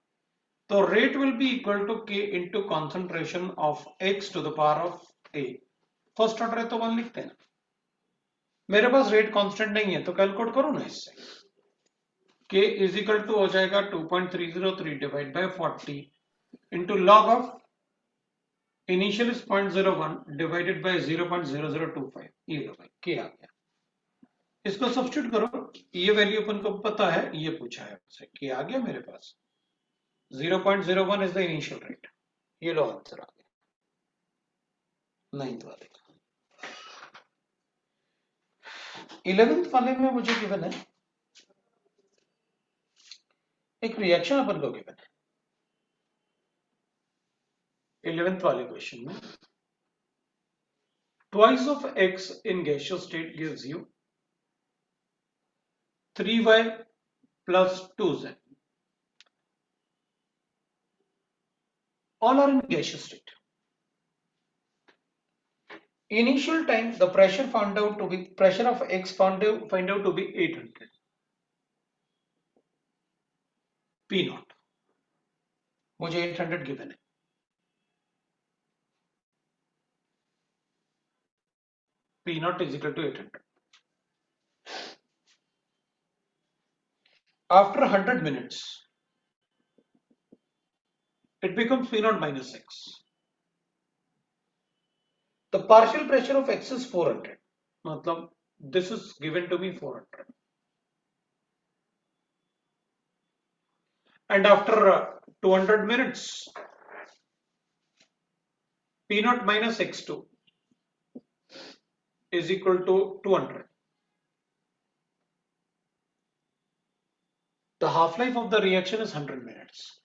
तो rate will be equal to k into concentration of x to the power of a। First order है तो 1 लिखते हैं। मेरे पास रेट कांस्टेंट नहीं है तो कैलकुलेट करो ना इससे, k इज इक्वल टू हो जाएगा 2.303 divide by 40 into log of initial is 0.01 divided by 0.0025। ये लो भाई k आ गया। इसको सब्स्टिट्यूट करो, ये वैल्यू अपन को पता है, ये पूछा है आपसे, k आ गया मेरे पास। 0.01 इज द इनिशियल रेट। ये लो आंसर आ गया 9th वाले का। 11th वाले में मुझे गिवन है एक रिएक्शन अपन को गिवन है। 11th वाले क्वेश्चन में twice of x in gaseous state gives you 3y plus 2z, all are in gaseous state। Initial time the pressure found out to be, pressure of x find out to be 800 p naught। मुझे 800 given है, P naught is equal to 800. After 100 minutes, it becomes P naught minus X. The partial pressure of X is 400. मतलब this is given to me 400. And after 200 minutes, P naught minus X2 is equal to 200. The half-life of the reaction is 100 minutes.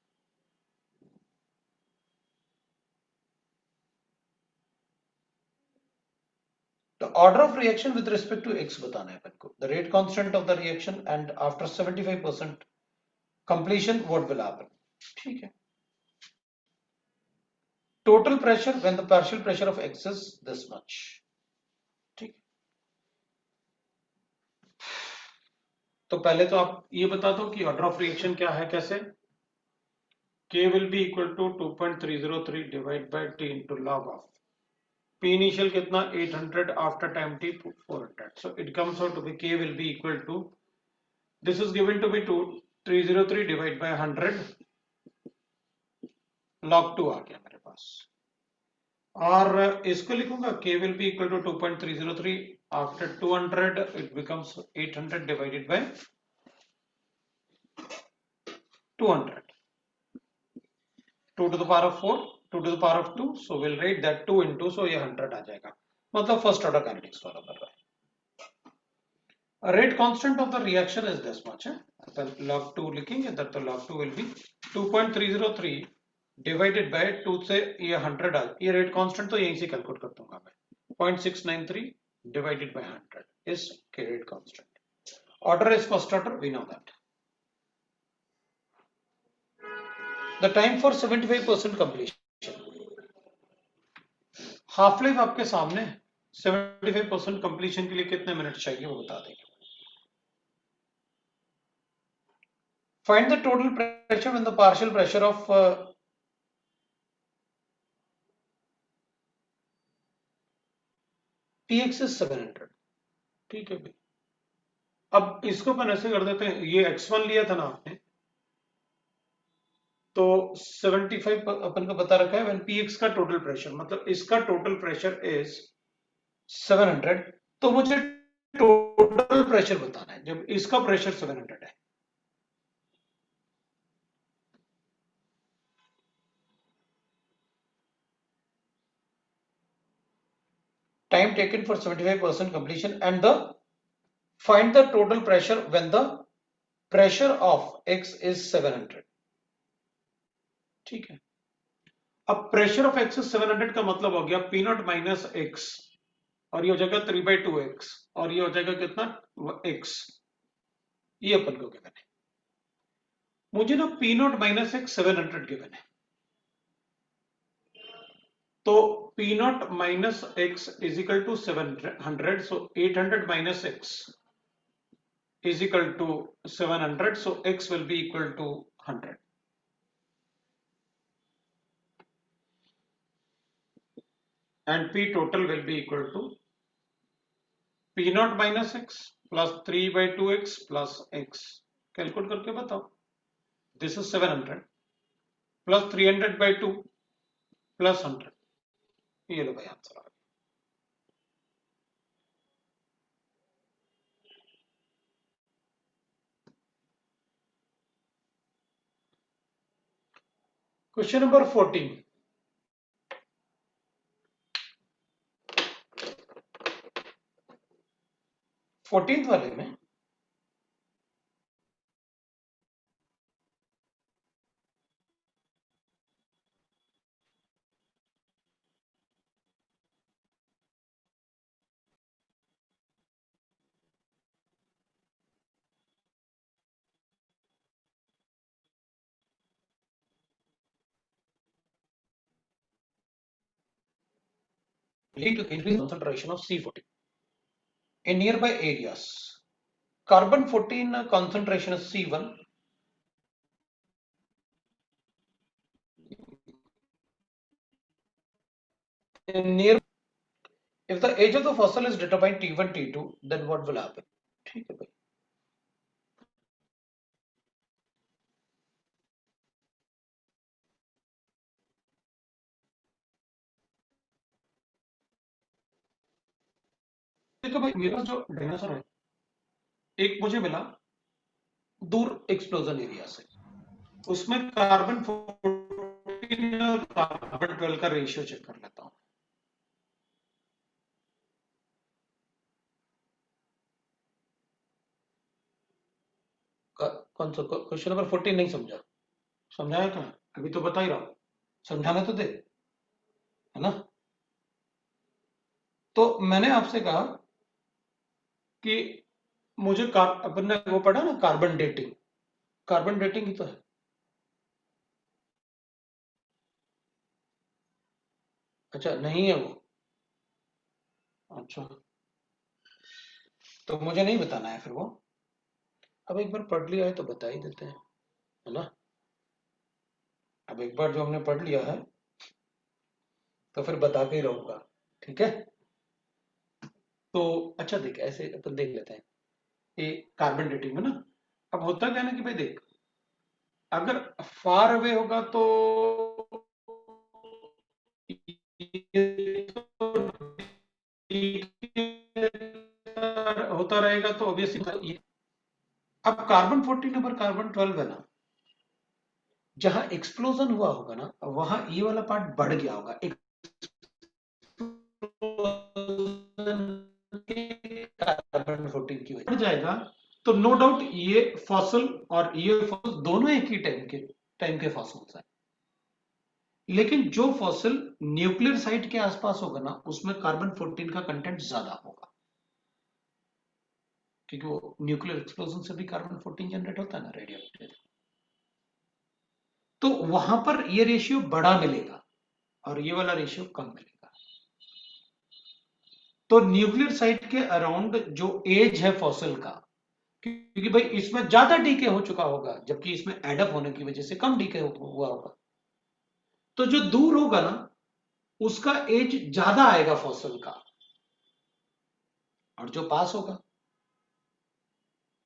The order of reaction with respect to X बताना है अपन को. The rate constant of the reaction and after 75% completion what will happen? ठीक है. Total pressure when the partial pressure of X is this much. ठीक. तो पहले तो आप ये बता दो कि ऑर्डर ऑफ रिएक्शन क्या है, कैसे. K will be equal to 2.303 divided by T into log of P initial कितना 800 after time T 400. So it comes out to be K will be equal to, this is given to be 303 divided by 100 log 2 आ गया मेरे पास. और इसको लिखूंगा K will be equal to 2.303 after 200 it becomes 800 divided by 200. 2 to the power of 4, 2 to the power of 2, so we'll write that 2 into, so ये 100 आ जाएगा. मतलब first order kinetics follow कर रहा है. Rate constant of the reaction is this much. log 2 लिखेंगे इधर, तो log 2 will be 2.303 divided by 2 से ये 100 आ, ये रेट कांस्टेंट तो यहीं से कैलकुलेट कर दूंगा मैं. 0.693 divided by 100 is K rate constant. Order is first order, we know that. The time for 75% completion. Half life आपके सामने, 75% completion के लिए कितने मिनट चाहिए वो बता देंगे. Find the total pressure when the partial pressure of Px is 700. ठीक है भाई. अब इसको अपन ऐसे कर देते हैं, ये x1 लिया था ना आपने, तो 75 अपन को बता रखा है when Px का टोटल प्रेशर, मतलब इसका टोटल प्रेशर इज 700, तो मुझे टोटल प्रेशर बताना है जब इसका प्रेशर 700 है. Time taken for 75% completion and the find the total pressure when the pressure of X is 700. ठीक है. अब प्रेशर ऑफ X is 700 का मतलब हो गया P नॉट माइनस X, और ये हो जाएगा 3/2x, और ये हो जाएगा कितना X. ये अपन को गिवन है. मुझे ना P not minus X 700 given है, तो P not minus X is equal to 700, so 800 minus X is equal to 700, so X will be equal to 100. And P total will be equal to P naught minus X plus 3/2x plus X. Calculate करके बताओ. This is 700 plus 300/2 plus 100. ये लो भाई answer आ गया. Question number 14. Fourteenth वाले में lead to increased concentration of C14 in nearby areas. Carbon 14 concentration is C1, near, if the age of the fossil is determined T1 T2, then what will happen? ठीक है भाई, देखो भाई मेरा जो dinosaur है, एक मुझे मिला दूर एक्सप्लोजन एरिया से, उसमें कार्बन 14 और कार्बन 12 का रेशियो चेक कर लेता हूं। कौन सा क्वेश्चन नंबर 14 नहीं समझा? समझाया क्या? अभी तो बता ही रहा हूं, समझाना तो दे, है ना? तो मैंने आपसे कहा कि मुझे अपन ने वो पढ़ा ना, कार्बन डेटिंग, कार्बन डेटिंग ही तो है। अच्छा नहीं है वो? अच्छा, तो मुझे नहीं बताना है फिर वो, अब एक बार पढ़ लिया है तो बता ही देते हैं, है ना? अब एक बार जो हमने पढ़ लिया है तो फिर बता के ही रहूंगा, ठीक है? तो अच्छा देख, ऐसे अपन देख लेते हैं ये कार्बन डेटिंग में ना। अब होता क्या है ना कि भाई देख, अगर फार अवे होगा तो ये तो होता रहेगा, तो ऑब्वियसली अब कार्बन 14 पर कार्बन 12 है ना, जहां एक्सप्लोजन हुआ होगा ना वहां ये वाला पार्ट बढ़ गया होगा, कार्बन 14 की वजह बढ़ जाएगा। तो नो डाउट ये फॉसिल और ये फॉसिल दोनों एक ही टाइम के फॉसिल्स हैं, लेकिन जो फॉसिल न्यूक्लियर साइट के आसपास होगा ना उसमें कार्बन 14 का कंटेंट ज्यादा होगा, क्योंकि वो न्यूक्लियर एक्सप्लोजन से भी कार्बन 14 जनरेट होता है ना, रेडियो एक्टिव। तो वहां पर ये रेशियो बड़ा मिलेगा और ये वाला रेशियो कम मिलेगा। तो न्यूक्लियर साइट के अराउंड जो एज है फॉसिल का, क्योंकि भाई इसमें ज्यादा डीके हो चुका होगा जबकि इसमें एडअप होने की वजह से कम डीके हुआ होगा, तो जो दूर होगा ना उसका एज ज्यादा आएगा फॉसिल का, और जो पास होगा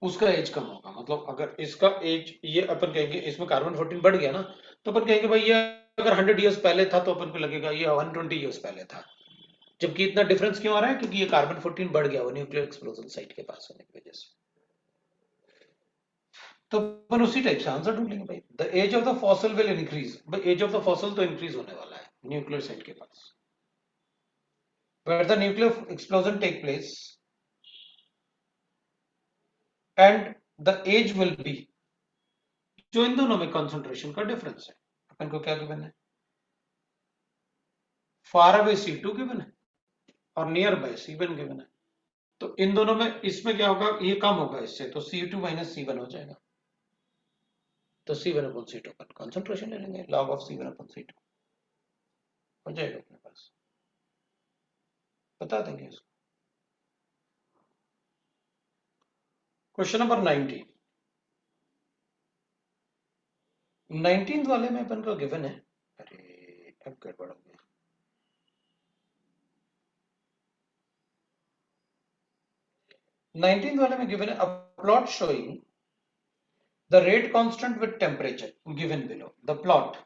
उसका एज कम होगा। मतलब अगर इसका एज, ये अपन कहेंगे इसमें कार्बन 14 बढ़ गया ना, तो अपन कहेंगे भाई ये अगर 100 ईयर्स पहले था तो अपन को लगेगा ये 120 ईयर्स पहले था, जबकि इतना डिफरेंस क्यों आ रहा है? क्योंकि ये कार्बन 14 बढ़ गया वो न्यूक्लियर एक्सप्लोजन साइट के पास होने की वजह से। तो अपन उसी टाइप से आंसर ढूंढ लेंगे भाई, the age of the fossil will increase, भाई एज ऑफ द फॉसिल तो इंक्रीज होने वाला है न्यूक्लियर साइट के पास, where the nuclear explosion take place and the age will be, जो इन दोनों में कंसंट्रेशन का डिफरेंस है। अपन को क्या गिवन है? फार अवे C2 गिवन है और नियर बाय C1 गिवन है। तो इन दोनों में इसमें क्या होगा, ये कम होगा इससे, तो C2 माइनस C1 हो जाएगा। तो C1 अपॉन C2 पर कंसंट्रेशन ले लेंगे, log of C1 upon C2 हो जाएगा अपने पास, बता देंगे इसको। क्वेश्चन नंबर 19, 19 वाले में अपन को गिवन है, अरे अब गड़बड़ हो गया, 19 वाले में गिवन है a plot showing the rate constant with temperature given below. The plot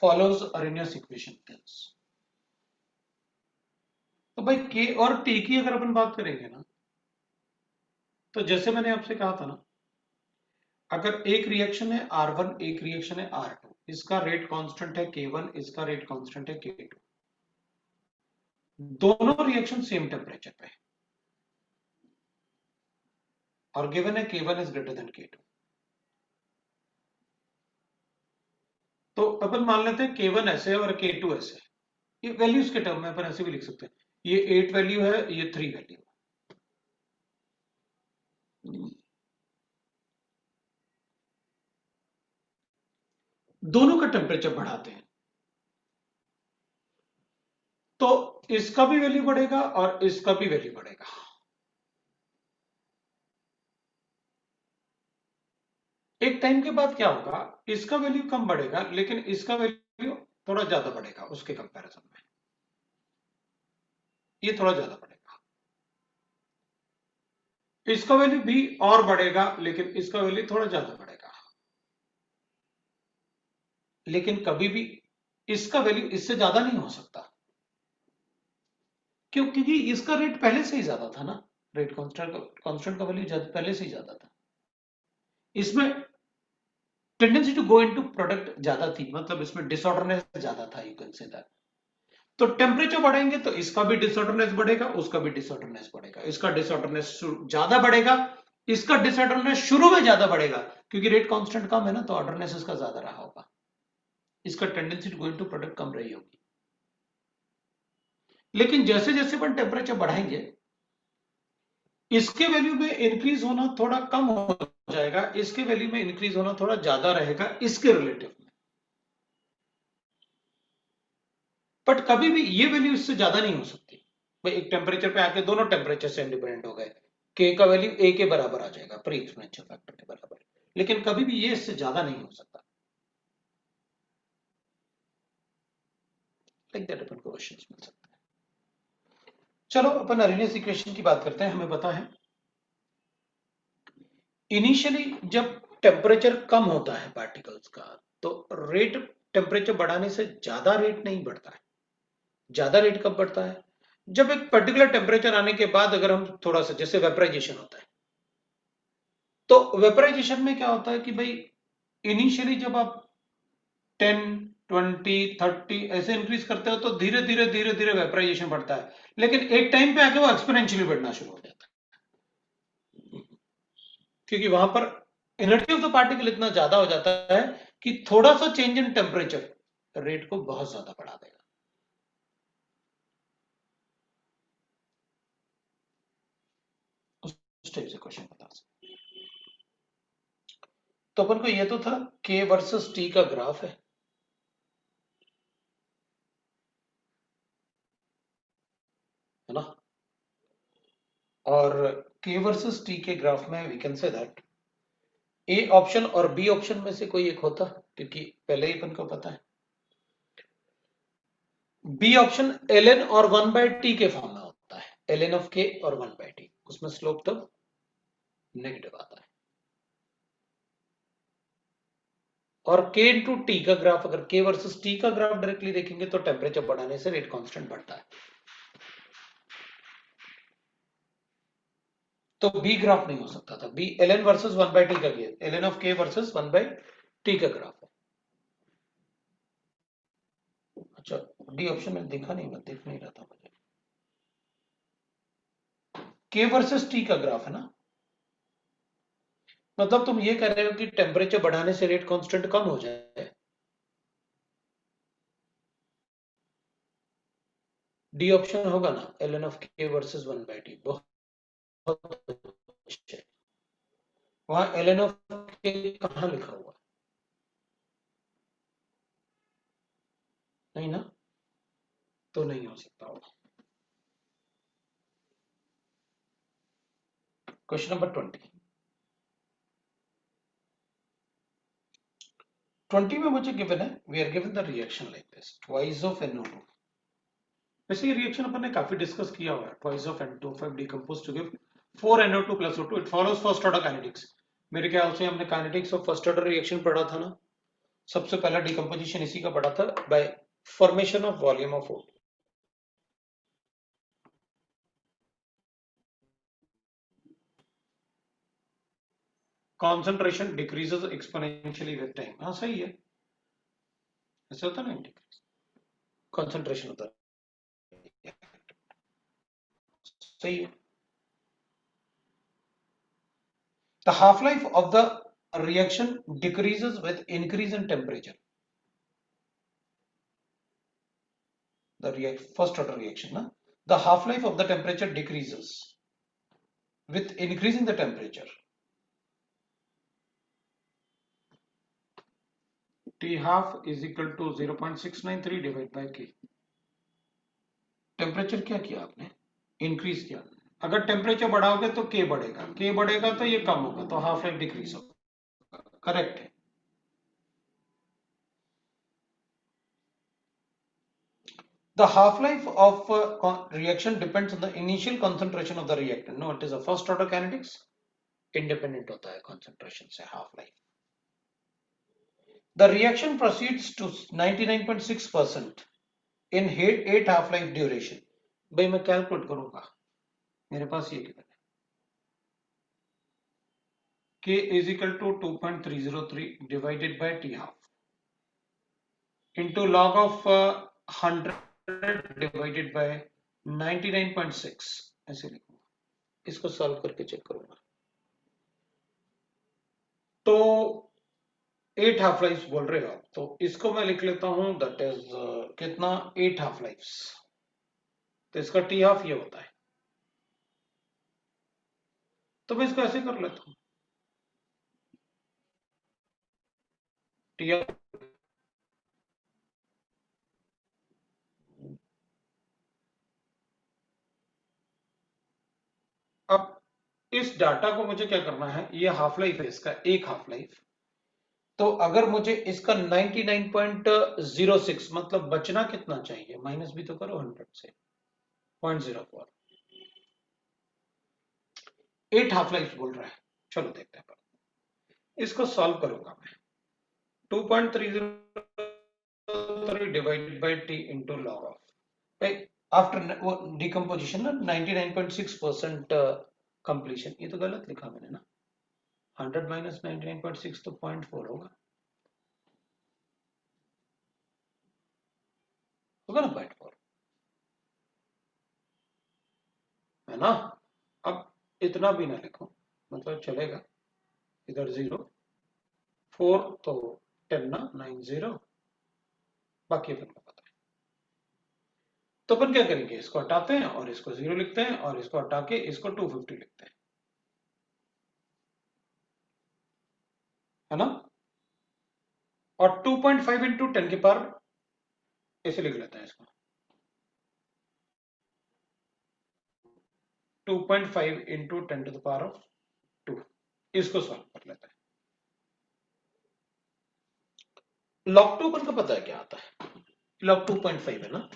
follows Arrhenius equation tells. तो भाई K और T की अगर अपन बात करेंगे ना, तो जैसे मैंने आपसे कहा था ना, अगर एक रिएक्शन है R1, एक रिएक्शन है R2, इसका रेट कांस्टेंट है K1, इसका रेट कांस्टेंट है K2, दोनों रिएक्शन सेम टेम्परेचर पे है और गिवन है K1 is greater than K2। तो अपन मान लेते हैं K1 ऐसे और K2 ऐसे, ये वैल्यूज के टर्म में अपन ऐसे भी लिख सकते हैं, ये 8 वैल्यू है, ये 3 वैल्यू। दोनों का टेम्परेचर बढ़ाते हैं तो इसका भी वैल्यू बढ़ेगा और इसका भी वैल्यू बढ़ेगा। एक टाइम के बाद क्या होगा, इसका वैल्यू कम बढ़ेगा लेकिन इसका वैल्यू थोड़ा ज्यादा बढ़ेगा उसके कंपैरिजन में, ये थोड़ा ज्यादा बढ़ेगा। इसका वैल्यू भी और बढ़ेगा, लेकिन इसका वैल्यू थोड़ा ज्यादा बढ़ेगा। लेकिन कभी भी इसका वैल्यू इससे ज्यादा नहीं हो सकता, क्योंकि इसका रेट पहले से ही ज्यादा था ना, रेट कांस्टेंट का वैल्यू पहले से ही ज्यादा था। इसमें tendency to go into product ज्यादा थी, मतलब इसमें डिसऑर्डरनेस ज्यादा था, यू कैन से दैट। तो टेम्परेचर बढ़ाएंगे तो इसका भी डिसऑर्डरनेस बढ़ेगा, उसका भी डिसऑर्डरनेस बढ़ेगा। इसका डिसऑर्डरनेस ज्यादा बढ़ेगा, इसका डिसऑर्डरनेस शुरू में ज्यादा बढ़ेगा, क्योंकि रेट कांस्टेंट कम है ना, तो ऑर्डरनेस इसका ज्यादा रहा होगा, इसका tendency to go into product कम रही होगी। लेकिन जैसे जैसे अपन टेम्परेचर बढ़ाएंगे, इसके वैल्यू में इंक्रीज होना थोड़ा कम हो जाएगा, इसके वैल्यू में इंक्रीज होना थोड़ा ज्यादा रहेगा इसके रिलेटिव में। बट कभी भी ये वैल्यू इससे ज्यादा नहीं हो सकती। भाई एक टेम्परेचर पे आके दोनों टेम्परेचर से इंडिपेंडेंट हो गए, के का वैल्यू ए के बराबर आ जाएगा, प्री एक्सपोनेंशियल फैक्टर के बराबर, लेकिन कभी भी ये इससे ज्यादा नहीं हो सकता। लाइक दैट अपन को क्वेश्चंस मिल सकते हैं। चलो अपन अरेनियस इक्वेशन की बात करते हैं। हमें पता है इनिशियली जब टेम्परेचर कम होता है पार्टिकल्स का, तो रेट टेम्परेचर बढ़ाने से ज्यादा रेट नहीं बढ़ता है। ज्यादा रेट कब बढ़ता है? जब एक पर्टिकुलर टेम्परेचर आने के बाद अगर हम थोड़ा सा, जैसे वेपराइजेशन होता है, तो वेपराइजेशन में क्या होता है कि भाई इनिशियली जब आप 10, 20, 30 ऐसे इंक्रीज करते हो तो धीरे धीरे धीरे धीरे वेपराइजेशन बढ़ता है, लेकिन एक टाइम पे आके वो एक्सपोनेंशियली बढ़ना शुरू हो जाता है, क्योंकि वहां पर एनर्जी ऑफ द पार्टिकल इतना ज्यादा हो जाता है कि थोड़ा सा चेंज इन टेम्परेचर रेट को बहुत ज्यादा बढ़ा देगा। उस टाइप से क्वेश्चन बता सकते। तो अपन को ये तो था के वर्सेस टी का ग्राफ है ना, और के वर्सेस टी के ग्राफ में we can say that A option और बी ऑप्शन में से कोई एक होता, क्योंकि पहले ही अपन को पता है बी ऑप्शन ln और 1/t के फॉर्म में होता है, ln ऑफ के और 1/t, उसमें स्लोप तब नेगेटिव आता है। और k इंटू टी का ग्राफ, अगर k वर्सेस t का ग्राफ डायरेक्टली देखेंगे तो टेम्परेचर बढ़ाने से रेट कांस्टेंट बढ़ता है। तो बी ग्राफ नहीं हो सकता था, बी ln वर्सेस 1/t का game, ln of k versus 1/t का ग्राफ है। अच्छा, डी ऑप्शन में देखा नहीं, मैं देख नहीं रहा था मुझे। k वर्सेस t का ग्राफ है ना, मतलब तुम ये कह रहे हो कि टेम्परेचर बढ़ाने से रेट कांस्टेंट कम हो जाए। डी ऑप्शन होगा ना, ln of k versus 1/t, बहुत अच्छा है। वहां ln ऑफ k कहां लिखा हुआ? नहीं ना, तो नहीं हो सकता होगा। क्वेश्चन नंबर 20 में मुझे गिवन है, we are given the reaction like this, twice of NO2। वैसे ये रिएक्शन अपन ने काफी डिस्कस किया हुआ है, twice of N2O5 decompose to give 4 NO2 plus O2, it follows first order kinetics. मेरे ख्याल से हमने kinetics of first order reaction पढ़ा था ना, सबसे पहला डिकम्पोजिशन इसी का पढ़ा था, bye formation of volume of O2। Concentration decreases exponentially with time. हाँ सही है, ऐसा होता ना, डिक्रीज कॉन्सेंट्रेशन होता है, सही है। The half-life of the reaction decreases with increase in temperature. The first order reaction, na? The half-life of the temperature decreases with increasing the temperature. T half is equal to 0.693 divided by K. Temperature क्या किया आपने? Increase किया। अगर temperature बढ़ाओगे तो K बढ़ेगा, K बढ़ेगा तो ये कम होगा, तो हाफ लाइफ डिक्रीज होगा। करेक्ट है। The half-life of reaction depends on the initial concentration of the reactant. No, it is a first order kinetics. Independent होता है concentration से half life. The reaction proceeds to 99.6% in 8 half life duration. भाई मैं calculate करूंगा, मेरे पास ये कितना है, K is equal to 2.303 divided by T half into log of 100 divided by 99.6 ऐसे लिखूंगा, इसको सॉल्व करके चेक करूंगा. तो 8 हाफ लाइफ बोल रहे हो आप, तो इसको मैं लिख लेता हूं, दैट इज कितना 8 हाफ लाइफ, तो इसका टी हाफ ये होता है, तो मैं इसको ऐसे कर लेता हूं, टी हाफ. अब इस डाटा को मुझे क्या करना है, ये हाफ लाइफ है इसका, एक हाफ लाइफ, तो अगर मुझे इसका 99.06 मतलब बचना कितना चाहिए, माइनस भी तो करो 100 से 0.04, 8 हाफ लाइफ बोल रहा है. चलो देखते हैं, इसको सॉल्व करूंगा मैं. 2.303 divided by T into log of, after decomposition ना 99.6% कंप्लीशन, ये तो गलत लिखा मैंने ना, 100 माइनस 99.6 तो 0.4 होगा ना, 0.4 है ना. अब इतना भी ना लिखो, मतलब चलेगा, इधर 0 4 तो 10 ना 90, बाकी अपन को पता है. तो अपन क्या करेंगे, इसको हटाते हैं और इसको 0 लिखते हैं, और इसको हटा के इसको 250 लिखते हैं, है ना. और 2.5 इंटू 10 के पावर ऐसे लिख लेते हैं इसको, 2.5 into 10 to the power of 2, इसको सॉल्व कर लेते हैं. लॉग 2 अपन को पता है क्या आता है, लॉग 2.5 है ना,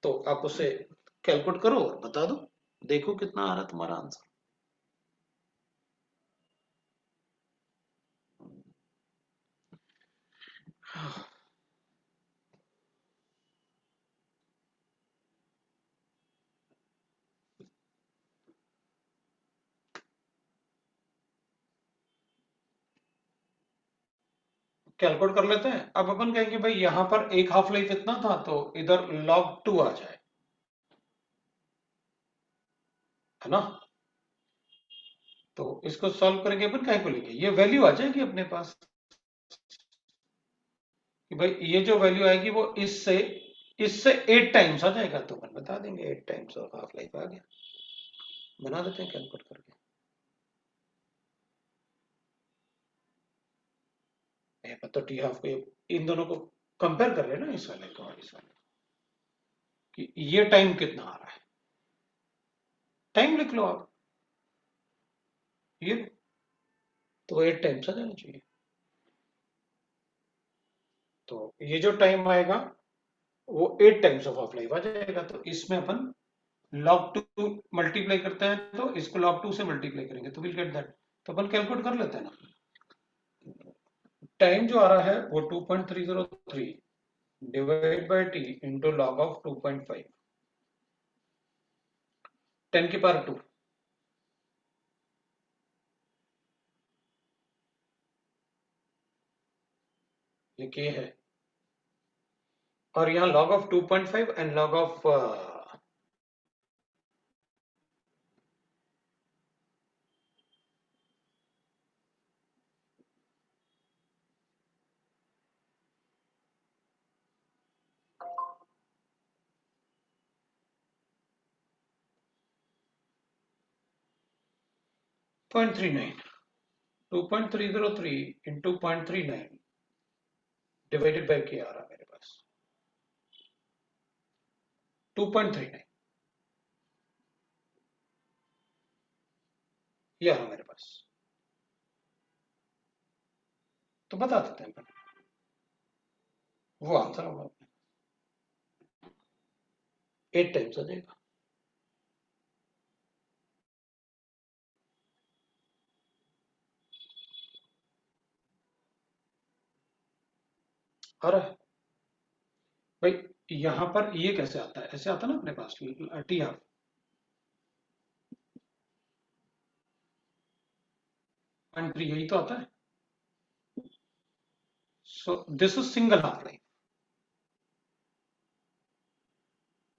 तो आप उसे कैलकुलेट करो और बता दो, देखो कितना आ रहा है तुम्हारा आंसर. कैलकुलेट कर लेते हैं. अब अपन कहेंगे भाई यहां पर एक हाफ लाइफ इतना था, तो इधर log 2 आ जाए, है ना. तो इसको सॉल्व करेंगे अपन, क्या को लेंगे, ये वैल्यू आ जाएगी अपने पास, कि भाई ये जो वैल्यू आएगी वो इससे 8 टाइम्स आ जाएगा, तो अपन बता देंगे 8 टाइम्स ऑफ हाफ लाइफ आ गया, बना देते हैं कैलकुलेट करके. तो टी हाफ को इन दोनों को कंपेयर कर लेना, इस वाले को और इस वाले को, कि ये टाइम कितना आ रहा है, टाइम लिख लो आप, ये तो 8 टाइम्स आ जाना चाहिए. तो ये जो टाइम आएगा वो 8 टाइम्स ऑफ हाफ लाइफ आ जाएगा, तो इसमें अपन log 2 मल्टीप्लाई करते हैं, तो इसको log 2 से मल्टीप्लाई करेंगे तो विल गेट दैट, तो अपन कैलकुलेट कर लेते हैं ना. टाइम जो आ रहा है वो 2.303 divide by T into log of 2.5, 10 की पावर 2, ये के है, और यहाँ log of 2.5 and log of 0.39, 2.303 into 0.39 divided by के आ रहा है मेरे पास 2.39, ये आ रहा मेरे पास, तो बता देते हैं, वो आंसर होगा. 8 टाइम्स आ जाएगा। आ रहा है भाई। यहां पर ये कैसे आता है, ऐसे आता है ना अपने पास टी हाफ, पॉइंट 3 यही तो आता है। So this is single half life,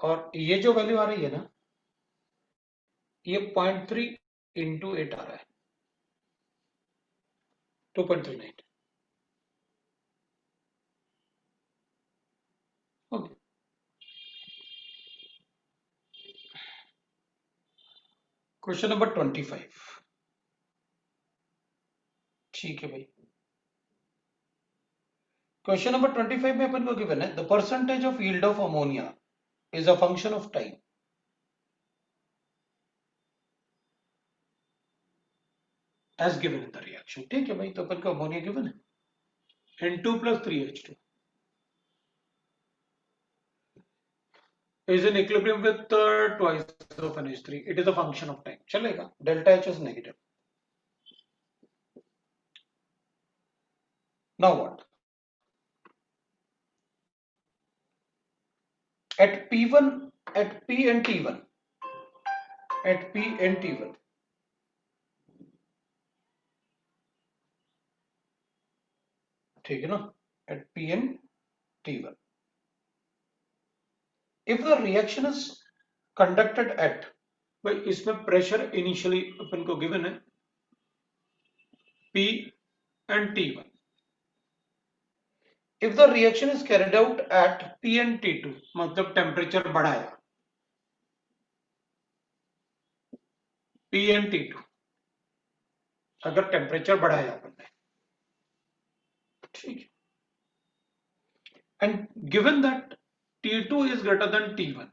और ये जो वैल्यू आ रही है ना, ये 0.3 इंटू 8 आ रहा है, 2.39। Okay, question number 25। ठीक है भाई, क्वेश्चन नंबर 25 में अपन को गिवन है the percentage of yield of ammonia is a function of time as given in the reaction. ठीक है भाई, तो अपन को अमोनिया गिवन है N2 plus 3H2 is in equilibrium with twice of NH3. It is a function of time. चलेगा, delta H is negative. Now what? At P1, at P and T1, at P and T1, ठीक है ना, at P and T1, if the reaction is conducted at, भाई इसमें pressure initially अपन को given है P and T1. If the reaction is carried out at P and T2, मतलब temperature बढ़ाया P and T2, अगर टेम्परेचर बढ़ाया अपन ने, ठीक है, and given that T2 is greater than T1,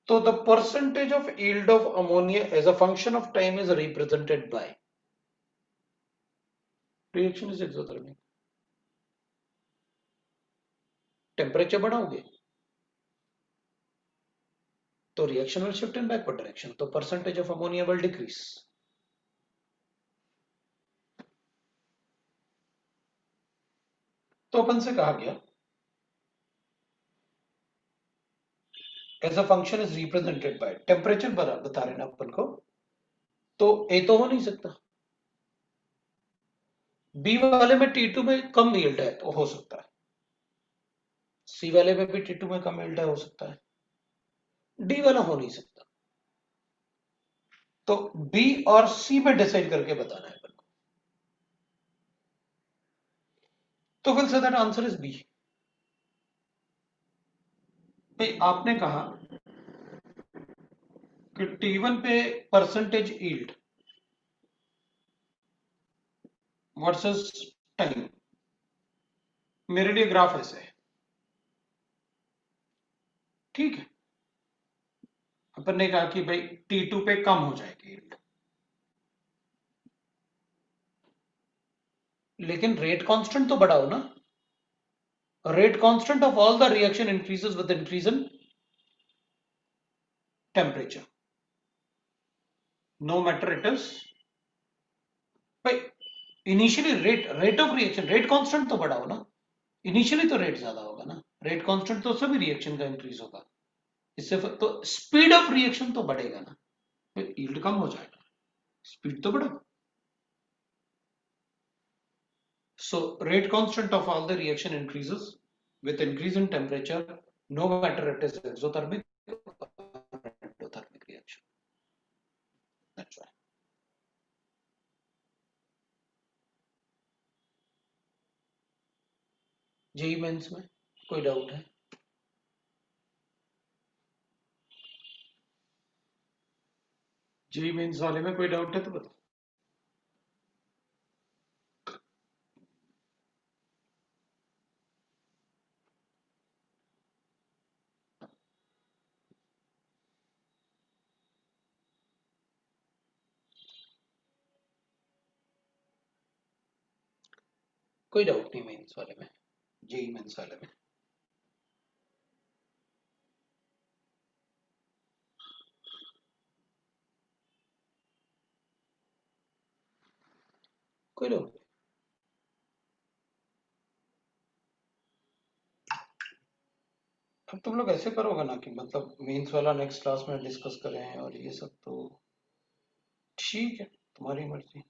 so the percentage of yield of ammonia as a function of time is represented by, reaction is exothermic, temperature बढ़ाओगे तो reaction will shift in backward direction, तो percentage of ammonia will decrease. तो अपन से कहा गया as a function is represented by, temperature बता रहे ना अपन को, तो ए तो हो नहीं सकता, बी वाले में T2 में कम यील्ड है तो हो सकता है, सी वाले में भी T2 में कम यील्ड है, हो सकता है, डी वाला हो नहीं सकता। तो बी और सी में डिसाइड करके बताना है अपन को, तो will say that answer is B. भाई आपने कहा कि T1 पे परसेंटेज यील्ड वर्सेस टाइम, मेरे लिए ग्राफ ऐसे है, ठीक है, अपन ने कहा कि भाई T2 पे कम हो जाएगी यील्ड, लेकिन रेट कांस्टेंट तो बढ़ाओ ना, rate constant of all the reaction increases with increase in temperature, no matter it is, भाई initially rate of reaction, rate constant तो बढ़ाओ ना, इनिशियली तो रेट ज्यादा होगा ना, रेट कांस्टेंट तो सभी रिएक्शन का इंक्रीज होगा, इससे तो स्पीड ऑफ रिएक्शन तो बढ़ेगा ना, तो यील्ड कम हो जाएगा, स्पीड तो बढ़ो। So rate constant of all the reaction increases with increase in temperature, no matter it is exothermic or endothermic reaction. That's why. JEE Mains में कोई डाउट है? जेई मेंस वाले में कोई डाउट है तो बताओ। कोई डाउट नहीं मेंस वाले में, जेई मेंस वाले में। कोई लोग अब तुम लोग ऐसे करोगे ना कि मतलब मेंस वाला नेक्स्ट क्लास में डिस्कस करें और ये सब, तो ठीक है, तुम्हारी मर्जी।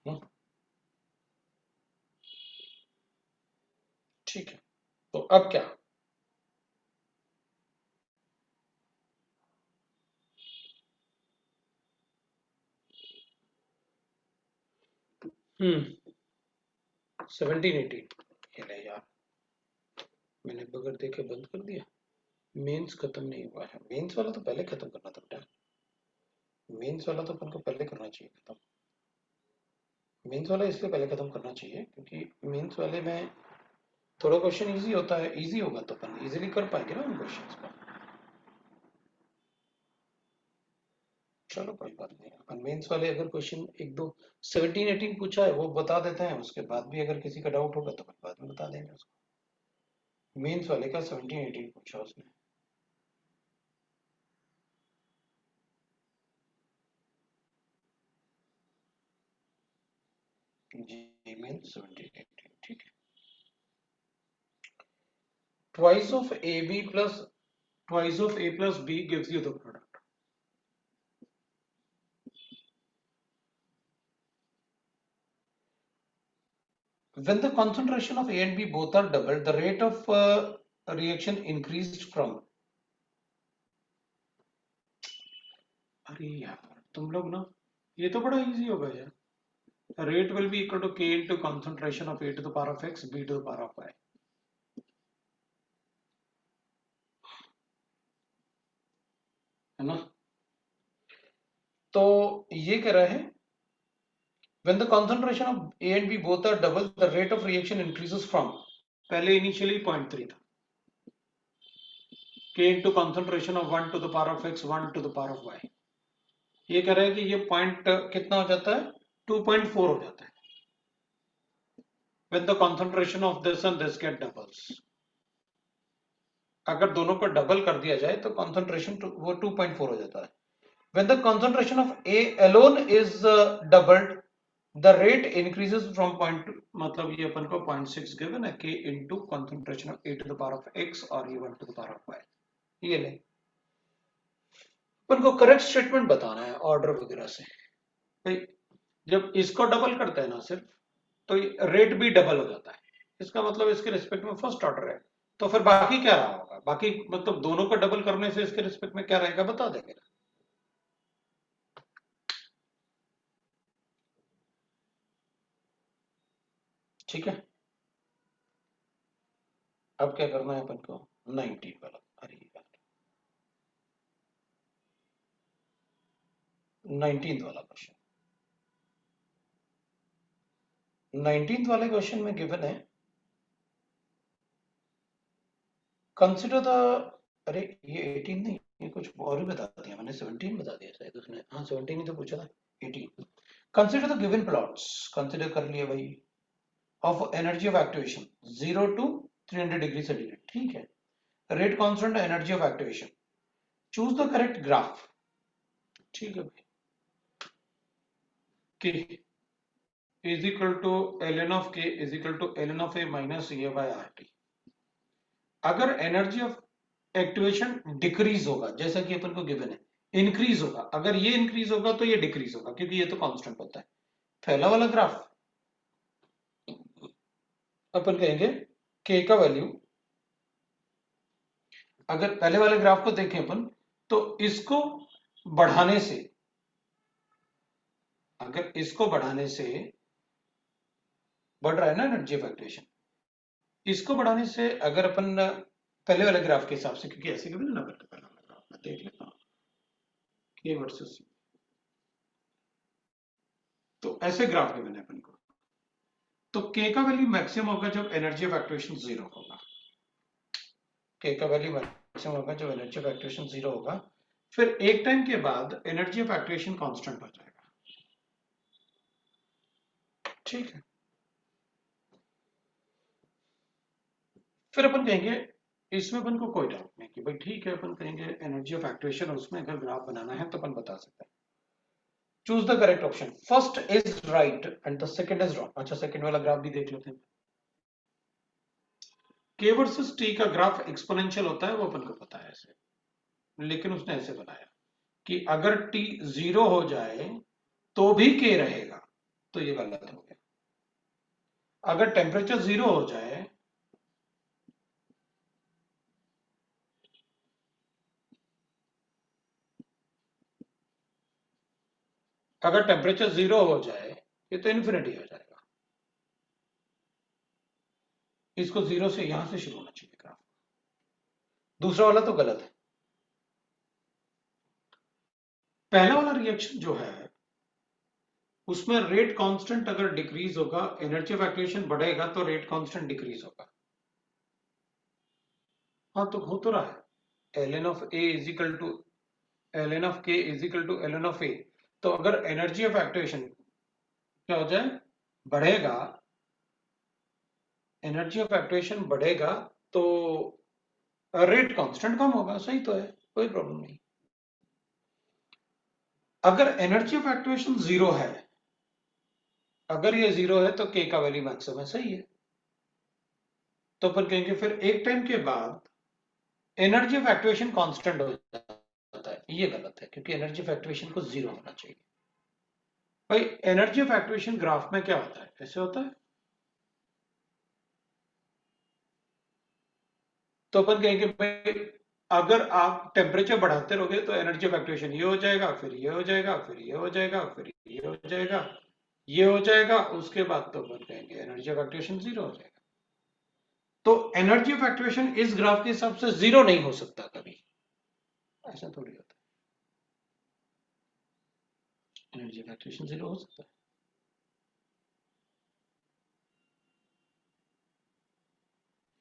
हम्म, ठीक है, तो अब क्या? हम्म 17-18, ये ले यार, मैंने बगैर देखे बंद कर दिया। मेंस खत्म नहीं हुआ है, मेंस वाला तो पहले खत्म करना था बेटा, मेंस वाला तो अपन को पहले करना चाहिए खत्म। मेंस वाला इसलिए पहले खत्म करना चाहिए क्योंकि मेंस वाले में थोड़ा क्वेश्चन इजी होता है, इजी होगा तो अपन इजीली कर पाएंगे ना उन क्वेश्चंस को। चलो कोई बात नहीं, अपन मेंस वाले अगर क्वेश्चन एक दो 17-18 पूछा है वो बता देते हैं, उसके बाद भी अगर किसी का डाउट होगा तो अपन बाद में बता देंगे उसको। मेंस वाले का 17-18 पूछा उसने। जी मेंस 17-18, ठीक है। Twice of AB plus twice of A plus B gives you the product. When the concentration of A and B both are doubled, the rate of reaction increased from, अरे यार तुम लोग ना, ये तो बड़ा इजी होगा यार। Rate will be equal to K into concentration of A to the power of X, B to the power of Y, है ना? तो ये कह रहा है when the concentration of A and B both are double, the rate of reaction increases from, पहले initially 0.3 था, K into concentration of 1 to the power of X, 1 to the power of Y, ये कह रहा है कि ये point कितना हो जाता है, 2.4 हो जाता है when the concentration of this and this get doubles। अगर दोनों को डबल कर दिया जाए तो concentration वो 2.4 हो जाता है। when the concentration of A alone is doubled, the rate increases from point to, मतलब ये अपन को 0.6 given है, K into concentration of A to the power of X और ये 1 to the power of Y, ये ले। अपन को करेक्ट स्टेटमेंट बताना है ऑर्डर वगैरह से भाई। जब इसको डबल करते हैं ना सिर्फ, तो रेट भी डबल हो जाता है, इसका मतलब इसके रिस्पेक्ट में फर्स्ट ऑर्डर है, तो फिर बाकी क्या रहा होगा, बाकी मतलब दोनों को डबल करने से इसके रिस्पेक्ट में क्या रहेगा बता देंगे ना। ठीक है, अब क्या करना है अपन को, 19 वाला, अरे यार 19th वाला क्वेश्चन, 19th वाले क्वेश्चन में गिवन है कंसिडर द, अरे ये 18 नहीं, ये कुछ और ही बता दिया मैंने, 17 बता दिया शायद उसने, हाँ 17 ही तो पूछा था, 18। Consider the given plots, consider कर लिया भाई, of energy of activation 0 to 300 degree centigrade, ठीक है। Rate constant, energy of activation, choose the correct graph, ठीक है भाई। K is equal to ln of K is equal to ln of A minus A by RT। अगर energy of activation decrease होगा, जैसा कि अपन को गिवन है, increase होगा, अगर ये इंक्रीज होगा तो ये डिक्रीज होगा, क्योंकि ये तो कांस्टेंट होता है। पहला वाला ग्राफ अपन कहेंगे K का वैल्यू, अगर पहले वाले ग्राफ को देखें अपन, तो इसको बढ़ाने से, अगर इसको बढ़ाने से बढ़ रहा है ना एनर्जी ऑफ एक्टिवेशन। इसको बढ़ाने से अगर अपन पहले वाले ग्राफ के हिसाब से, क्योंकि ऐसे कभी ना करते, पहले वाला ग्राफ मैं देख लेता हूँ के वर्सेस, तो ऐसे ग्राफ के मैंने अपन को, तो के का वैल्यू मैक्सिमम होगा जब एनर्जी ऑफ एक्टिवेशन जीरो होगा। के का वैल्यू मैक्सिमम होगा जब एनर्जी ऑफ एक्टिवेशन जीरो होगा। फिर एक टाइम के बाद एनर्जी ऑफ एक्टिवेशन कांस्टेंट हो जाएगा। ठीक है, फिर अपन कहेंगे, इसमें अपन को कोई डाउट नहीं कि भाई ठीक है, अपन कहेंगे एनर्जी ऑफ एक्टिवेशन, उसमें अगर ग्राफ बनाना है तो अपन बता सकते हैं। Choose the correct option, first is right and the second is wrong. अच्छा, सेकंड वाला ग्राफ भी देख लेते हैं। के वर्सेस टी का ग्राफ एक्सपोनेंशियल होता है, वो अपन को पता है ऐसे, लेकिन उसने ऐसे बनाया कि अगर टी जीरो हो जाए तो भी के रहेगा, तो ये गलत हो गया। अगर टेम्परेचर जीरो हो जाए, अगर टेम्परेचर जीरो हो जाए, ये तो इन्फिनिटी हो जाएगा। इसको जीरो से यहां से शुरू होना चाहिए ग्राफ। दूसरा वाला तो गलत है। पहला वाला रिएक्शन जो है, उसमें रेट कांस्टेंट अगर डिक्रीज होगा, एनर्जी ऑफ एक्टिवेशन बढ़ेगा तो रेट कांस्टेंट डिक्रीज होगा। हाँ, तो हो तो रहा है, ln of a is equal to ln of k is equal to ln of a। तो अगर एनर्जी ऑफ एक्टिवेशन क्या हो जाए, बढ़ेगा, एनर्जी ऑफ एक्टिवेशन बढ़ेगा तो रेट कांस्टेंट कम होगा। सही तो है, कोई प्रॉब्लम नहीं। अगर एनर्जी ऑफ एक्टिवेशन जीरो है, अगर ये जीरो है तो के का वैल्यू मैक्सिमम है। सही है, तो अपन कहेंगे फिर एक टाइम के बाद एनर्जी ऑफ एक्टिवेशन कांस्टेंट हो जाता है। ये गलत है, क्योंकि एनर्जी ऑफ एक्टिवेशन को जीरो होना चाहिए। भाई एनर्जी ऑफ एक्टिवेशन ग्राफ में क्या होता है, ऐसे होता है। तो अपन कहेंगे भाई अगर आप टेम्परेचर बढ़ाते रहोगे तो एनर्जी ऑफ एक्टिवेशन ये हो जाएगा, फिर ये हो जाएगा, फिर ये हो जाएगा, फिर ये हो जाएगा, ये हो जाएगा, उसके बाद तो अपन कहेंगे एनर्जी ऑफ एक्टिवेशन जीरो हो जाएगा। तो एनर्जी ऑफ एक्टिवेशन इस ग्राफ के हिसाब से जीरो नहीं हो सकता कभी, ऐसा थोड़ी होता है। एनर्जी ऑफ एक्टिवेशन जीरो हो सकता है।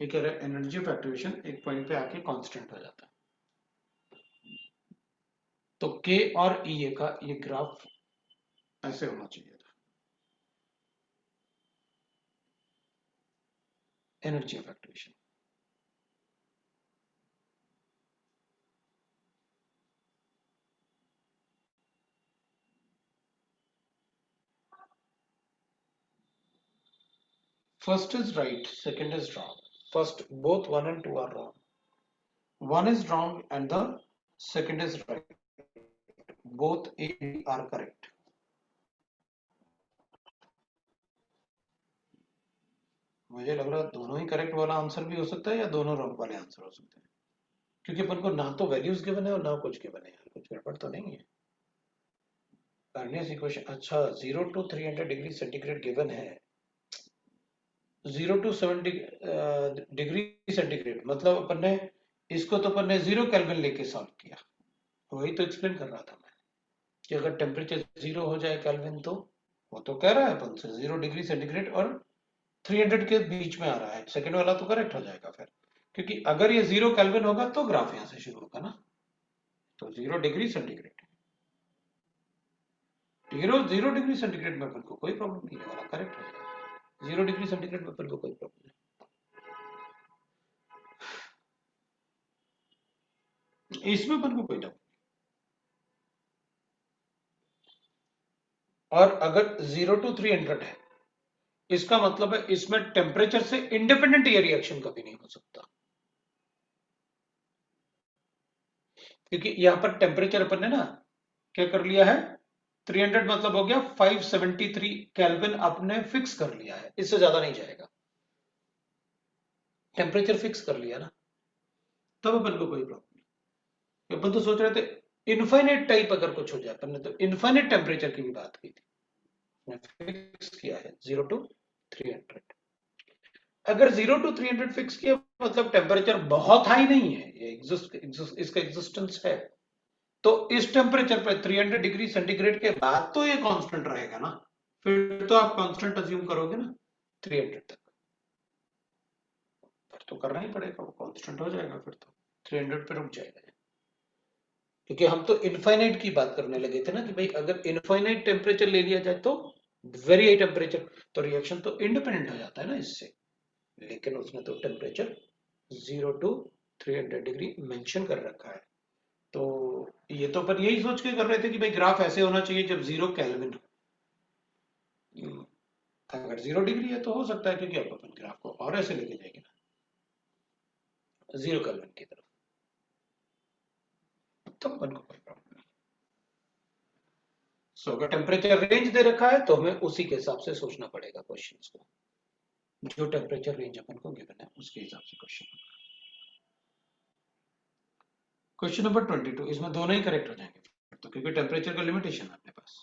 ये कह रहा है एनर्जी ऑफ एक्टिवेशन एक पॉइंट पे आके कांस्टेंट हो जाता है। तो के और ई का ये ग्राफ ऐसे होना चाहिए था, energy of activation. First is right, second is wrong. First, both 1 and 2 are wrong. One is wrong and the second is right. Both A and B are correct. मुझे लग रहा है दोनों ही करेक्ट वाला आंसर भी हो सकता है या दोनों रॉन्ग वाले आंसर हो सकते हैं, क्योंकि अपन को ना तो वैल्यूज गिवन है और ना कुछ गिवन है। यार कुछ गड़बड़ तो नहीं है। अर्नियस इक्वेशन, अच्छा 0 to 300 डिग्री सेंटीग्रेड गिवन है, 0 to 70 डिग्री सेंटीग्रेड, मतलब अपन ने इसको तो अपन ने 0 केल्विन लेके सॉल्व किया। वही तो एक्सप्लेन कर रहा था मैं कि अगर टेम्परेचर 0 हो जाए केल्विन, तो वो तो कह रहा है अपन से 0 डिग्री सेंटीग्रेड और 300 के बीच में आ रहा है। सेकंड वाला तो करेक्ट हो जाएगा फिर, क्योंकि अगर ये 0 केल्विन होगा तो ग्राफ यहां से शुरू होगा ना। तो 0 डिग्री सेंटीग्रेड, 0 डिग्री सेंटीग्रेड में अपन को कोई प्रॉब्लम नहीं है, वाला करेक्ट हो जाएगा। 0 डिग्री सेंटीग्रेड में अपन को कोई प्रॉब्लम नहीं, इसमें अपन को कोई डाउट। और अगर 0 to 300 है, इसका मतलब है इसमें टेम्परेचर से इंडिपेंडेंट ये रिएक्शन कभी नहीं हो सकता, क्योंकि यहां पर टेम्परेचर अपन ने ना क्या कर लिया है, 300 मतलब हो गया 573 केल्विन आपने फिक्स कर लिया है, इससे ज्यादा नहीं जाएगा। टेम्परेचर फिक्स कर लिया ना, तब अपन को कोई प्रॉब्लम नहीं। अपन तो सोच रहे थे इनफाइनाइट टाइप अगर कुछ हो जाए, अपन ने तो इनफाइनाइट टेम्परेचर की भी बात की थी, फिक्स किया है 0 to 300। अगर 0 to 300 फिक्स किया मतलब टेम्परेचर बहुत हाई नहीं है, ये इसका एग्जिस्टेंस है, तो इस टेम्परेचर पे 300 डिग्री सेंटीग्रेड के बाद तो ये कांस्टेंट रहेगा ना, फिर तो आप कांस्टेंट अज्यूम करोगे ना 300 तक, फिर तो करना ही पड़ेगा, वो कांस्टेंट हो जाएगा, फिर तो 300 पे रुक जाएगा। क्योंकि हम तो इनफाइनाइट की बात करने लगे थे ना कि भाई अगर इनफाइनाइट टेम्परेचर ले लिया जाए तो वेरी हाई टेम्परेचर, तो रिएक्शन तो इंडिपेंडेंट हो जाता है ना इससे, लेकिन उसने तो टेम्परेचर 0 to 300 डिग्री मेंशन कर रखा है। तो ये तो अपन यही सोच के कर रहे थे कि भाई ग्राफ ऐसे होना चाहिए जब 0 केल्विन, अगर 0 डिग्री है तो हो सकता है, क्योंकि अब अपन ग्राफ को और ऐसे लेके जाएंगे ना 0 केल्विन की तरफ, तो अपन को कोई प्रॉब्लम नहीं। सो अगर टेम्परेचर रेंज दे रखा है तो हमें उसी के हिसाब से सोचना पड़ेगा क्वेश्चंस को, जो टेम्परेचर रेंज अपन को गिवन है उसके हिसाब से क्वेश्चन। क्वेश्चन नंबर 22, इसमें दोनों ही करेक्ट हो जाएंगे तो, क्योंकि टेम्परेचर का लिमिटेशन है अपने पास।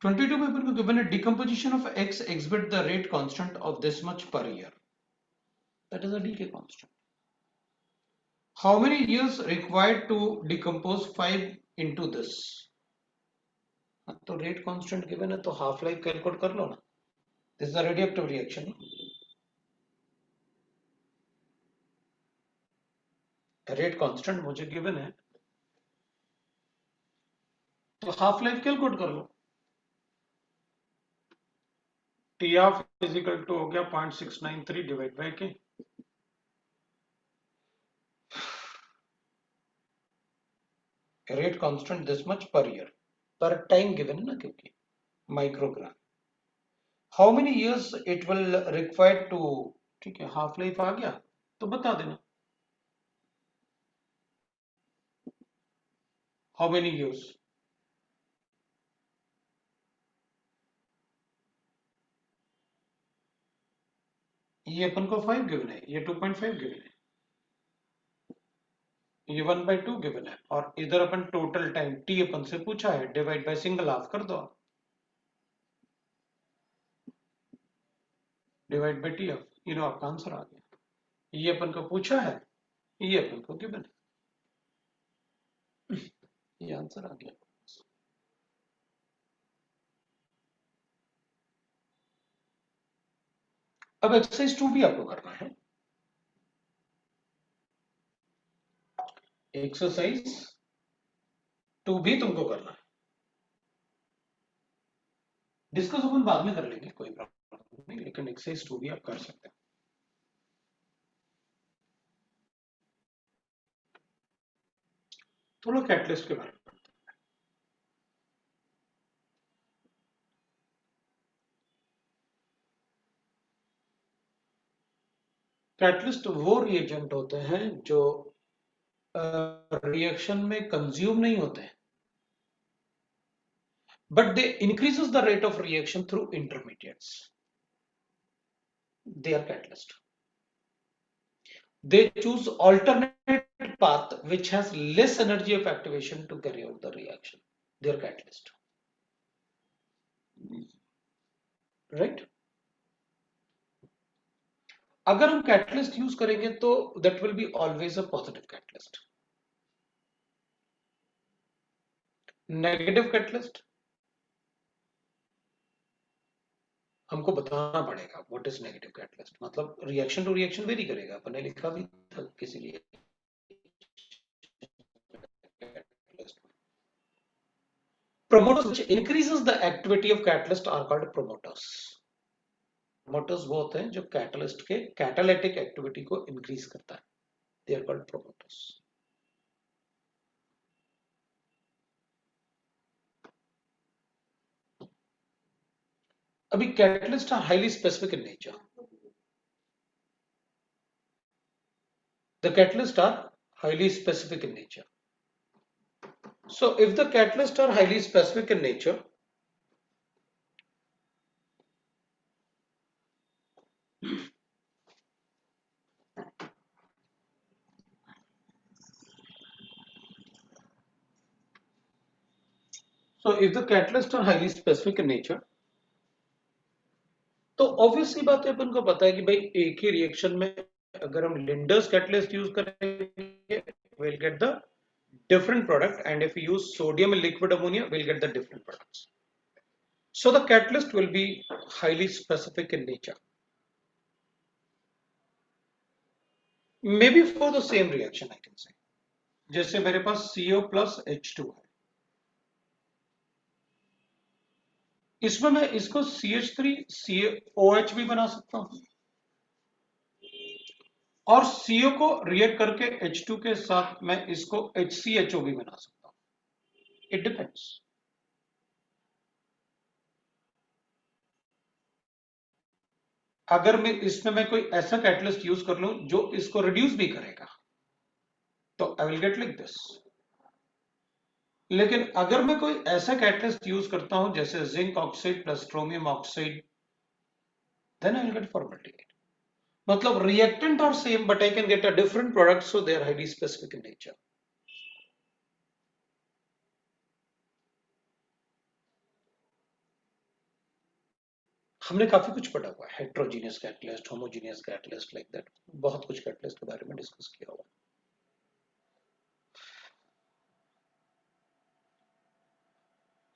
22 में अपन को गिवन है decomposition of x exhibit the rate constant of this much per year, that is a decay constant. How many years required to decompose 5 into this? तो रेट कांस्टेंट गिवन है तो हाफ लाइफ कैलकुलेट कर लो ना, this is a radioactive reaction, rate constant मुझे given है तो half life calculate कर लो। T of is equal to हो गया 0.693 divide by k, rate constant this much per year, per time given है ना क्योंकि microgram. How many years it will required to, ठीक है हाफ लाइफ आ गया तो बता देना हाउ मेनी इयर्स। ये अपन को 5 गिवन है, ये 2.5 गिवन है, ये 1/2 गिवन है, और इधर अपन टोटल टाइम टी अपन से पूछा है, डिवाइड बाय सिंगल हाफ कर दो, डिवाइड बाय टी ऑफ, ये लो आपका आंसर आ गया। ये अपन को पूछा है, ये अपन को गिवन है, ये आंसर आ गया। अब एक्सरसाइज 2 भी आपको करना है, एक्सरसाइज 2 भी तुमको करना है, डिस्कस अपन बाद में कर लेंगे कोई प्रॉब्लम नहीं, लेकिन एक्सरसाइज 2 भी आप कर सकते हैं। थोड़ा कैटलिस्ट के बारे में, कैटलिस्ट वो रिएजेंट होते हैं जो रिएक्शन में कंज्यूम नहीं होते हैं, but they increases the rate of reaction through intermediates, they are catalyst. They choose alternate path which has less energy of activation to carry out the reaction, they are catalyst, right? अगर हम catalyst use करेंगे तो that will be always a positive catalyst. Negative catalyst हमको बताना पड़ेगा what is negative catalyst, मतलब reaction to reaction very करेगा, अपन ने लिखा भी था किसी लिए। Promoters which increases the activity of catalyst are called promoters. Promoters वो होते हैं जो कैटलिस्ट के कैटालिटिक एक्टिविटी को इंक्रीज करता है, they are called promoters. अभी catalysts are highly specific in nature. The catalysts are highly specific in nature. So if the catalysts are highly specific in nature, so if the catalysts are highly specific in nature, obvious सी बात है, अपन को पता है कि भाई एक ही रिएक्शन में अगर हम लिंडर्स कैटलिस्ट यूज करेंगे we'll get the different product, and if we use sodium and liquid ammonia we'll get the different products. So the catalyst will be highly specific in nature, maybe for the same reaction I can say. जैसे मेरे पास CO plus H2 है, इसमें मैं इसको CH3 COH भी बना सकता हूं, और CO को रिएक्ट करके H2 के साथ मैं इसको HCHO भी बना सकता हूं. It depends. अगर मैं इसमें मैं कोई ऐसा कैटलिस्ट यूज कर लूं जो इसको रिड्यूस भी करेगा, तो आई विल गेट लाइक दिस. लेकिन अगर मैं कोई ऐसा कैटलिस्ट यूज करता हूं जैसे zinc oxide plus chromium oxide, then I will get formaldehyde. मतलब reactant are same but I can get a different product, so they are highly specific in nature. हमने काफी कुछ पढ़ा हुआ है, heterogeneous catalyst, homogeneous catalyst, like that बहुत कुछ catalyst के बारे में डिस्कस किया हुआ है.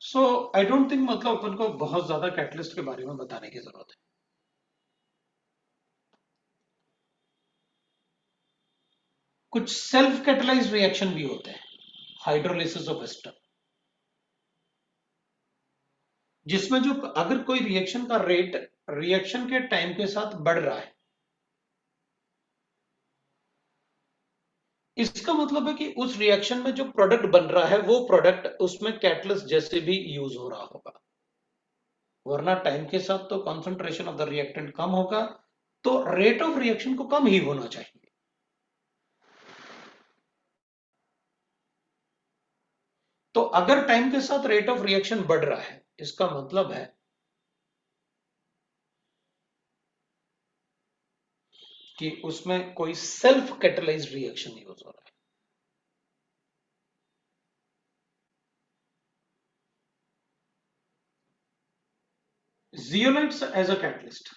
सो आई डोंट थिंक मतलब अपन को बहुत ज्यादा कैटलिस्ट के बारे में बताने की जरूरत है. कुछ सेल्फ कैटलाइज्ड रिएक्शन भी होते हैं, हाइड्रोलिसिस ऑफ एस्टर, जिसमें जो अगर कोई रिएक्शन का रेट रिएक्शन के टाइम के साथ बढ़ रहा है, इसका मतलब है कि उस रिएक्शन में जो प्रोडक्ट बन रहा है वो प्रोडक्ट उसमें कैटलिस्ट जैसे भी यूज हो रहा होगा. वरना टाइम के साथ तो कॉन्सेंट्रेशन ऑफ द रिएक्टेंट कम होगा, तो रेट ऑफ रिएक्शन को कम ही होना चाहिए. तो अगर टाइम के साथ रेट ऑफ रिएक्शन बढ़ रहा है, इसका मतलब है कि उसमें कोई सेल्फ कैटलाइज्ड रिएक्शन यूज हो रहा है. Zeolites as a catalyst,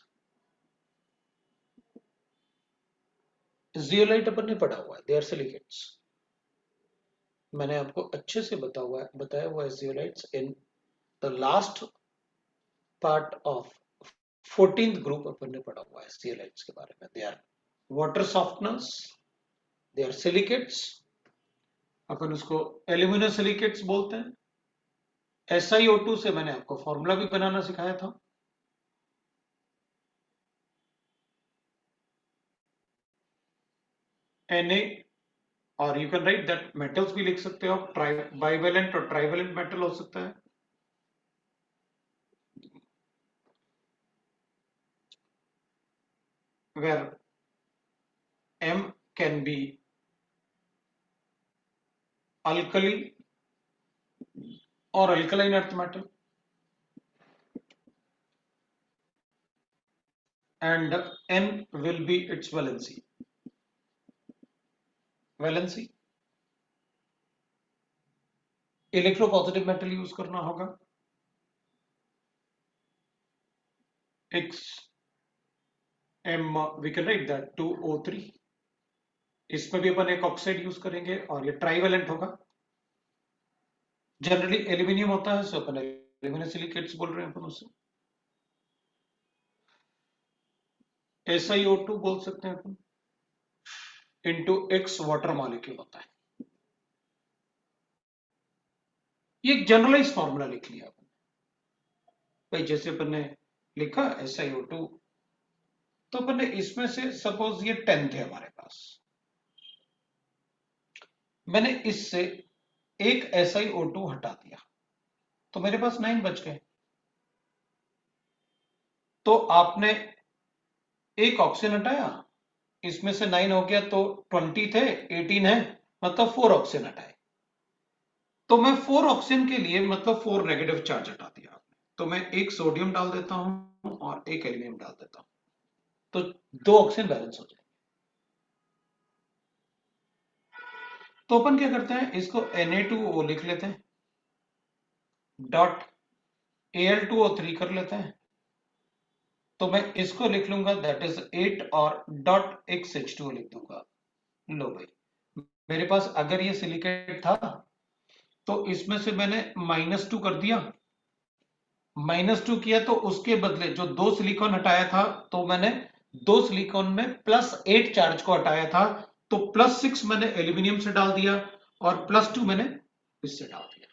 zeolite अपन ने पढ़ा हुआ है, दे आर सिलिकेट्स. मैंने आपको अच्छे से बताया हुआ है zeolites in the last part of 14th group. अपन ने पढ़ा हुआ है जियोलाइट्स के बारे में. They are water softeners, they are silicates. अपन उसको एल्यूमिनो सिलिकेट्स बोलते हैं. SiO2 से मैंने आपको फॉर्मूला भी बनाना सिखाया था. Na, और you can write that metals भी लिख सकते हो आप. बाइवेलेंट और ट्राइवेलेंट मेटल हो सकता है. where M can be alkali or alkaline earth metal, and N will be its valency. Electropositive metal use करना होगा. X M we can write that 2O3. इसमें भी अपन एक ऑक्साइड यूज करेंगे और ये ट्राइवेलेंट होगा. जनरली एल्यूमिनियम होता है, सो अपन एल्यूमिनियम सिलिकेट्स बोल रहे हैं अपन उससे. SiO2 बोल सकते हैं अपन, इंटू X वाटर मॉलिक्यूल होता है. ये एक जनरलाइज फॉर्मूला लिख लिया अपन भाई. जैसे अपन ने लिखा SiO2, तो अपन ने इसमें से सपोज ये 10 थे हमारे पास, मैंने इससे एक SiO2 हटा दिया, तो मेरे पास 9 बच गए. तो आपने एक ऑक्सीजन हटाया, इसमें से 9 हो गया, तो 20 थे, 18 है, मतलब 4 ऑक्सीजन हटाए. तो मैं 4 ऑक्सीजन के लिए मतलब 4 नेगेटिव चार्ज हटा दिया आपने. तो मैं एक सोडियम डाल देता हूं और एक एल्यूमिनियम डाल देता हूं, तो 2 ऑक्सीजन बैलेंस हो जाए. तो अपन क्या करते हैं, इसको Na2O लिख लेते हैं, डॉट Al2O3 कर लेते हैं, तो मैं इसको लिख लूंगा दैट इज 8 और डॉट XH2 लिख दूंगा। लो भाई, मेरे पास अगर ये सिलिकेट था तो इसमें से मैंने -2 कर दिया, -2 किया तो उसके बदले जो 2 सिलिकॉन हटाया था तो मैंने 2 सिलिकॉन में +8 चार्ज को हटाया था, तो +6 मैंने एल्यूमिनियम से डाल दिया और +2 मैंने इससे डाल दिया,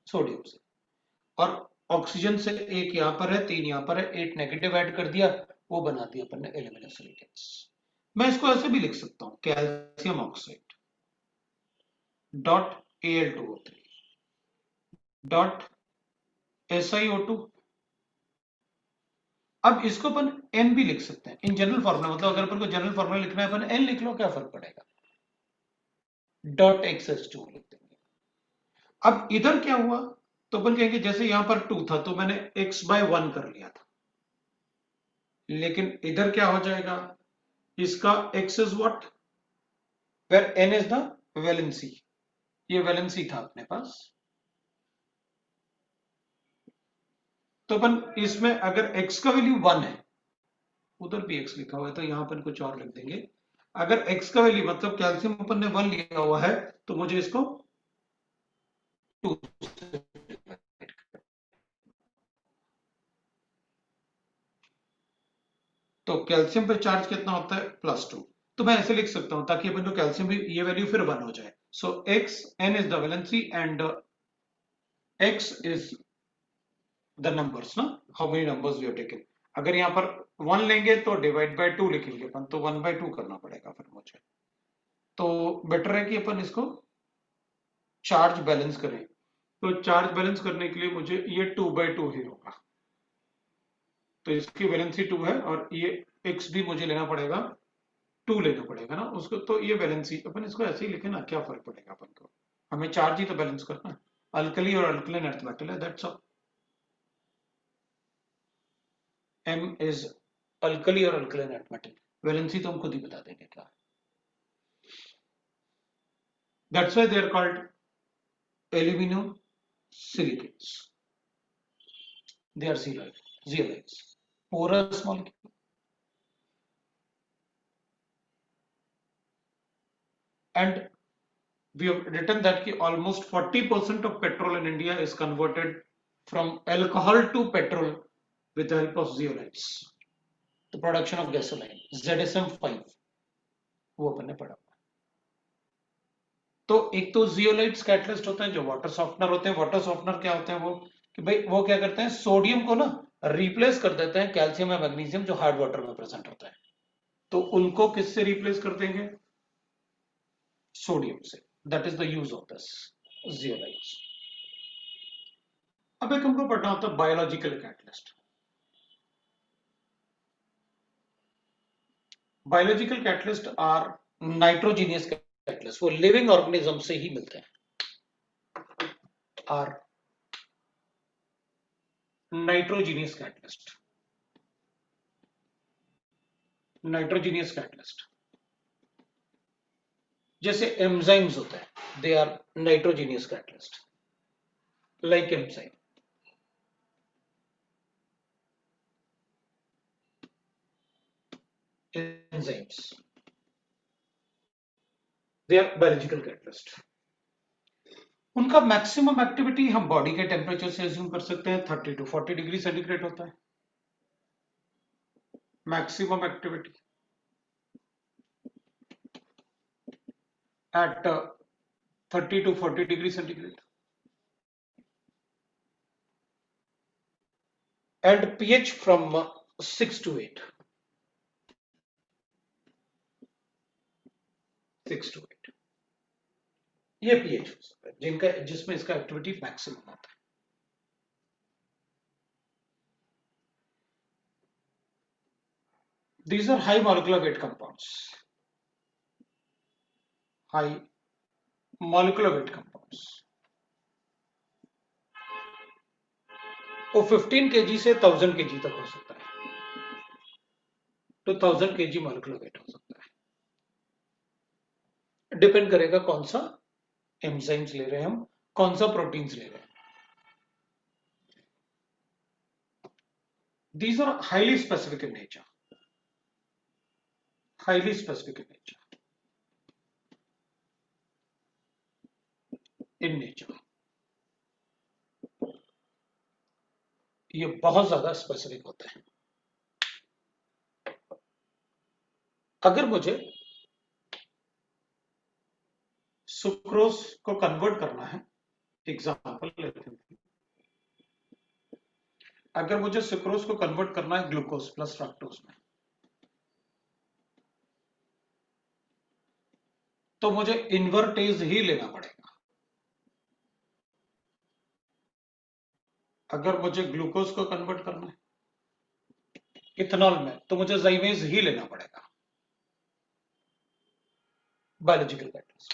सोडियम से। और ऑक्सीजन से एक यहां पर है, 3 यहां पर है, 8 नेगेटिव ऐड कर दिया, वो बना दिया अपन ने एल्यूमिनियम सिलिकेट्स। मैं इसको ऐसे भी लिख सकता हूं, calcium oxide dot Al2O3 dot SiO2। अब इसको अपन N भी लिख सकते हैं इन जनरल फॉर्मूला, मतलब अगर अपन को जनरल फॉर्मूला लिखना है अपन N लिख लो, क्या फर्क पड़ेगा, डॉट XH2 लिख देंगे। अब इधर क्या हुआ, तो अपन कहेंगे जैसे यहां पर 2 था तो मैंने x/1 कर लिया था, लेकिन इधर क्या हो जाएगा, इसका x is what, where n is the valency, ये वैलेंसी था अपने पास। तो अपन इसमें अगर x का वैल्यू 1 है, उधर भी x लिखा हुआ है तो यहां पर कुछ और लिख देंगे, अगर x का वैल्यू मतलब कैल्शियम अपन ने 1 लिया हुआ है तो मुझे इसको 2, तो कैल्शियम पे चार्ज कितना होता है, +2। तो मैं ऐसे लिख सकता हूं ताकि अपन को कैल्शियम भी ये वैल्यू फिर 1 हो जाए। So x n is the valency and x is the numbers ना, how many numbers we have taken. अगर यहाँ पर 1 लेंगे तो डिवाइड बाय 2 लिखेंगे अपन, तो 1/2 करना पड़ेगा फिर मुझे। तो बेटर है कि अपन इसको चार्ज बैलेंस करें, तो चार्ज बैलेंस करने के लिए मुझे ये 2/2 ही होगा, तो इसकी वैलेंसी 2 है और ये x भी मुझे लेना पड़ेगा, 2 लेना पड़ेगा ना उसको, तो ये बैलेंसी अपन इसको ऐसे ही लिखे ना, क्या फर्क पड़ेगा अपन को, हमें चार्ज ही तो बैलेंस करना है, अल्कली और अल्कलाइन अर्थ मेटल है, that's all. M is alkali और अल्कलाइन अर्थ मेटल, वैलेंसी तो हम खुद ही बता देंगे क्या, that's why they are called aluminum silicates, they are zeolites, porous molecule, and we have written that ki almost 40% of petrol in India is converted from alcohol to petrol with the help of zeolites, the production of gasoline ZSM5, वो अपन ने पढ़ा। तो एक तो zeolites catalyst होते हैं जो water softener होते हैं, वाटर सॉफ्टनर क्या होते हैं, वो कि भाई वो क्या करते हैं, सोडियम को ना रिप्लेस कर देते हैं कैल्शियम या मैग्नीशियम जो हार्ड वाटर में प्रेजेंट होता है, तो उनको किससे रिप्लेस कर देंगे, सोडियम से, that is the use of this zeolites. अब एक हमको पढ़ना होता है biological catalyst. Biological catalyst are nitrogenous catalyst, वो लिविंग ऑर्गेनिज्म से ही मिलते हैं, are nitrogenous catalyst, nitrogenous catalyst जैसे एंजाइम्स होते हैं, they are nitrogenous catalyst, like enzyme, enzymes, they are biological catalyst। उनका मैक्सिमम एक्टिविटी हम बॉडी के टेम्परेचर से अज्यूम कर सकते हैं, 30 to 40 डिग्री सेंटीग्रेड होता है maximum activity at 30 to 40 degree centigrade, and pH from 6 to 8, 6 to 8 ये pH हो सकता है जिनका जिसमें इसका एक्टिविटी मैक्सिमम होता है। These are high molecular weight compounds, high molecular weight compounds, वो 15 kg से 1000 kg तक हो सकता है, तो 1000 kg molecular weight हो सकता है, डिपेंड करेगा कौन सा एंजाइम्स ले रहे हैं हम, कौन सा प्रोटीन्स ले रहे हैं। These are highly specific in nature. Highly specific in nature. In nature. ये बहुत ज्यादा स्पेसिफिक होते हैं. अगर मुझे सुक्रोज को कन्वर्ट करना है, एग्जांपल लेते हैं. अगर मुझे सुक्रोज को कन्वर्ट करना है ग्लूकोज प्लस फ्रक्टोज में, तो मुझे इन्वर्टेज ही लेना पड़ेगा. अगर मुझे ग्लूकोज को कन्वर्ट करना है इथेनॉल में, तो मुझे ज़ाइमेज ही लेना पड़ेगा. Biological catalyst.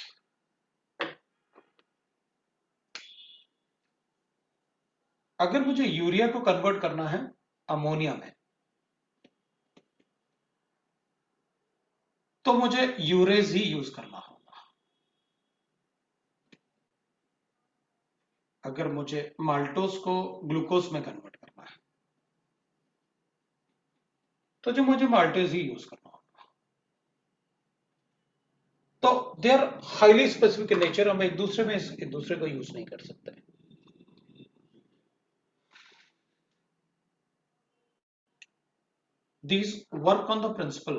अगर मुझे यूरिया को कन्वर्ट करना है अमोनिया में, तो मुझे यूरेज ही यूज करना होगा. अगर मुझे माल्टोज को ग्लूकोज में कन्वर्ट करना है, तो जो मुझे माल्टेज ही यूज करना होगा. तो they are highly specific in nature. हम एक दूसरे को यूज नहीं कर सकते. These work on the principle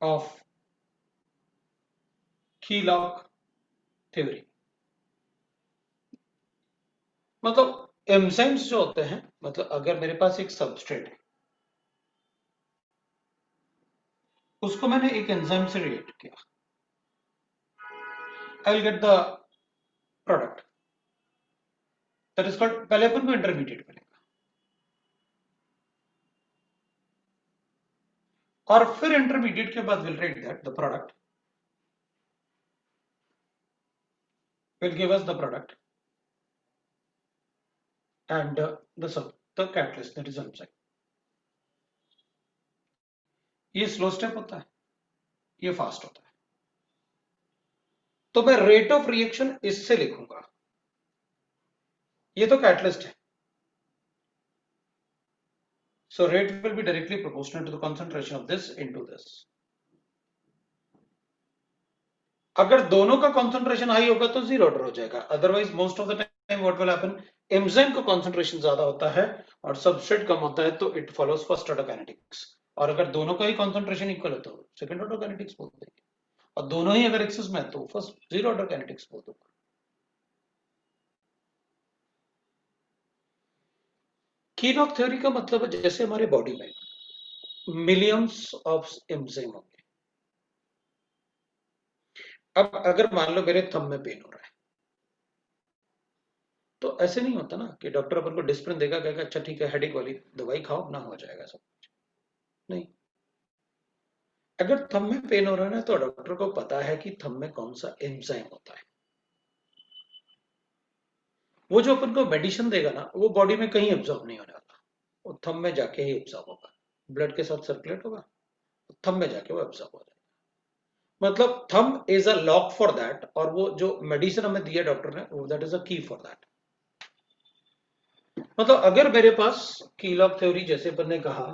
of Key-Locke theory. मतलब एंजाइम्स जो होते हैं, मतलब अगर मेरे पास एक सबस्ट्रेट है, उसको मैंने एक एंजाइम से रिएक्ट किया, आई will get the product. That is called, पहले अपन को इंटरमीडिएट मिलेगा और फिर इंटरमीडिएट के बाद will write that the product will give us the product and the catalyst, that is enzyme. ये स्लो स्टेप होता है, ये फास्ट होता है. तो मैं रेट ऑफ रिएक्शन इससे लिखूंगा. ये तो कैटलिस्ट है, so rate will be directly proportional to the concentration of this into this. अगर दोनों का concentration हाई होगा तो जीरो ऑर्डर हो जाएगा. Otherwise most of the time what will happen, enzyme का concentration ज्यादा होता है और सबस्ट्रेट कम होता है, तो it follows first order kinetics. और अगर दोनों का ही concentration इक्वल है तो सेकंड ऑर्डर काइनेटिक्स बोल देंगे, और दोनों ही अगर एक्सेस में है तो फर्स्ट जीरो ऑर्डर काइनेटिक्स बोल दूंगा. कीलॉक थ्योरी का मतलब है जैसे हमारे बॉडी में मिलियंस ऑफ एंजाइम होंगे. अब अगर मान लो मेरे थंब में पेन हो रहा है, तो ऐसे नहीं होता ना कि डॉक्टर अपन को डिस्प्रिन देगा, कहेगा अच्छा ठीक है हेडेक वाली दवाई खाओ ना हो जाएगा सब कुछ. नहीं. अगर थंब में पेन हो रहा है ना, तो डॉक्टर को पता है कि थंब में कौन सा एंजाइम होता है. वो जो अपन को मेडिसिन देगा ना, वो बॉडी में कहीं एब्जॉर्ब नहीं होने वाला, वो थंब में जाके ही एब्जॉर्ब होगा. ब्लड के साथ सर्कुलेट होगा, थंब में जाके वो एब्जॉर्ब हो जाएगा. मतलब thumb is a lock for that, और वो जो मेडिसिन हमें दिया डॉक्टर ने, दैट इज अ की फॉर दैट. मतलब अगर मेरे पास कीलॉक थ्योरी जैसे अपन ने कहा,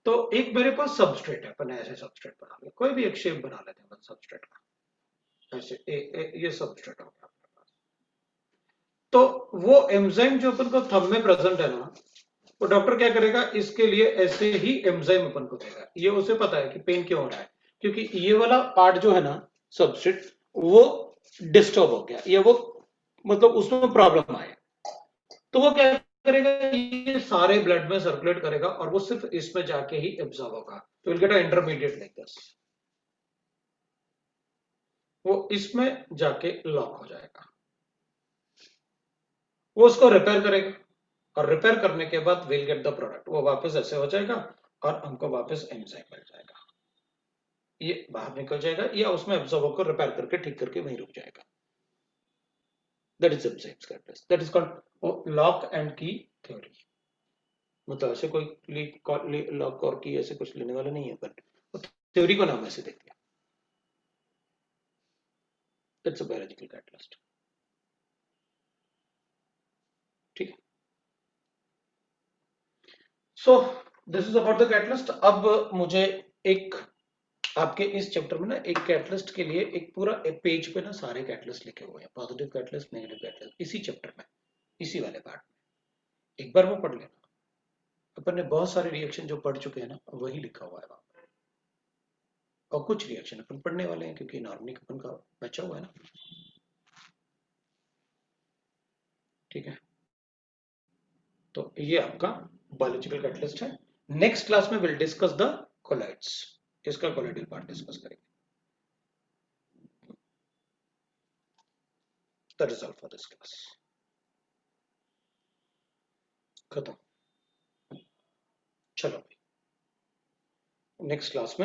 तो एक मेरे पास सबस्ट्रेट है, अपन ऐसे सबस्ट्रेट बना ले, कोई भी एक शेप बना लेते हैं सबस्ट्रेट का. ऐसे ये सबस्ट्रेट हो गया अपने पास. तो वो एंजाइम जो अपन को थंब में प्रेजेंट है ना, वो डॉक्टर क्या करेगा, इसके लिए ऐसे ही एंजाइम अपन को देगा. ये उसे पता है कि पेन क्यों हो रहा है, क्योंकि ये वाला पार्ट जो है ना सबस्ट्रेट, वो डिस्टर्ब हो गया, ये वो मतलब उसमें प्रॉब्लम आया. तो वो क्या करेगा, ये सारे ब्लड में सर्कुलेट करेगा और वो सिर्फ इसमें जाके ही एब्जॉर्ब होगा. तो will get a intermediate like this. वो इसमें जाके लॉक हो जाएगा. वो उसको रिपेयर करेगा और रिपेयर करने के बाद विल गेट द प्रोडक्ट. वो वापस ऐसे हो जाएगा और हमको वापस एंजाइम मिल जाएगा. ये बाहर निकल जाएगा या उसमें एब्जॉर्ब होकर रिपेयर करके ठीक करके वहीं रुक जाएगा. That is enzymes catalyst. That is called lock and की थ्योरी. मतलब ऐसे कोई लॉक और की ऐसे कुछ लेने वाला नहीं है, बट थ्योरी को नाम ऐसे देख दिया. That's a biological catalyst. ठीक है। So this is about the catalyst. अब मुझे एक आपके इस चैप्टर में ना एक कैटलिस्ट के लिए एक पूरा एक पेज पे ना सारे कैटलिस्ट लिखे हुए हैं, पॉजिटिव कैटलिस्ट, नेगेटिव कैटलिस्ट, इसी चैप्टर में, इसी वाले पार्ट में। एक बार वो पढ़ लेना। अपन ने बहुत सारे रिएक्शन जो पढ़ चुके हैं ना, वही लिखा हुआ है वहां पर, और कुछ रिएक्शन अपन पढ़ने वाले हैं क्योंकि इनऑर्गेनिक अपन का बचा हुआ है ना। ठीक है, तो ये आपका बायोलॉजिकल कैटलिस्ट है। नेक्स्ट क्लास में विल डिस्कस द कोलाइड्स, इसका कोलाइडल पार्ट डिस्कस करेंगे। That is all for this class. खत्म। चलो नेक्स्ट क्लास में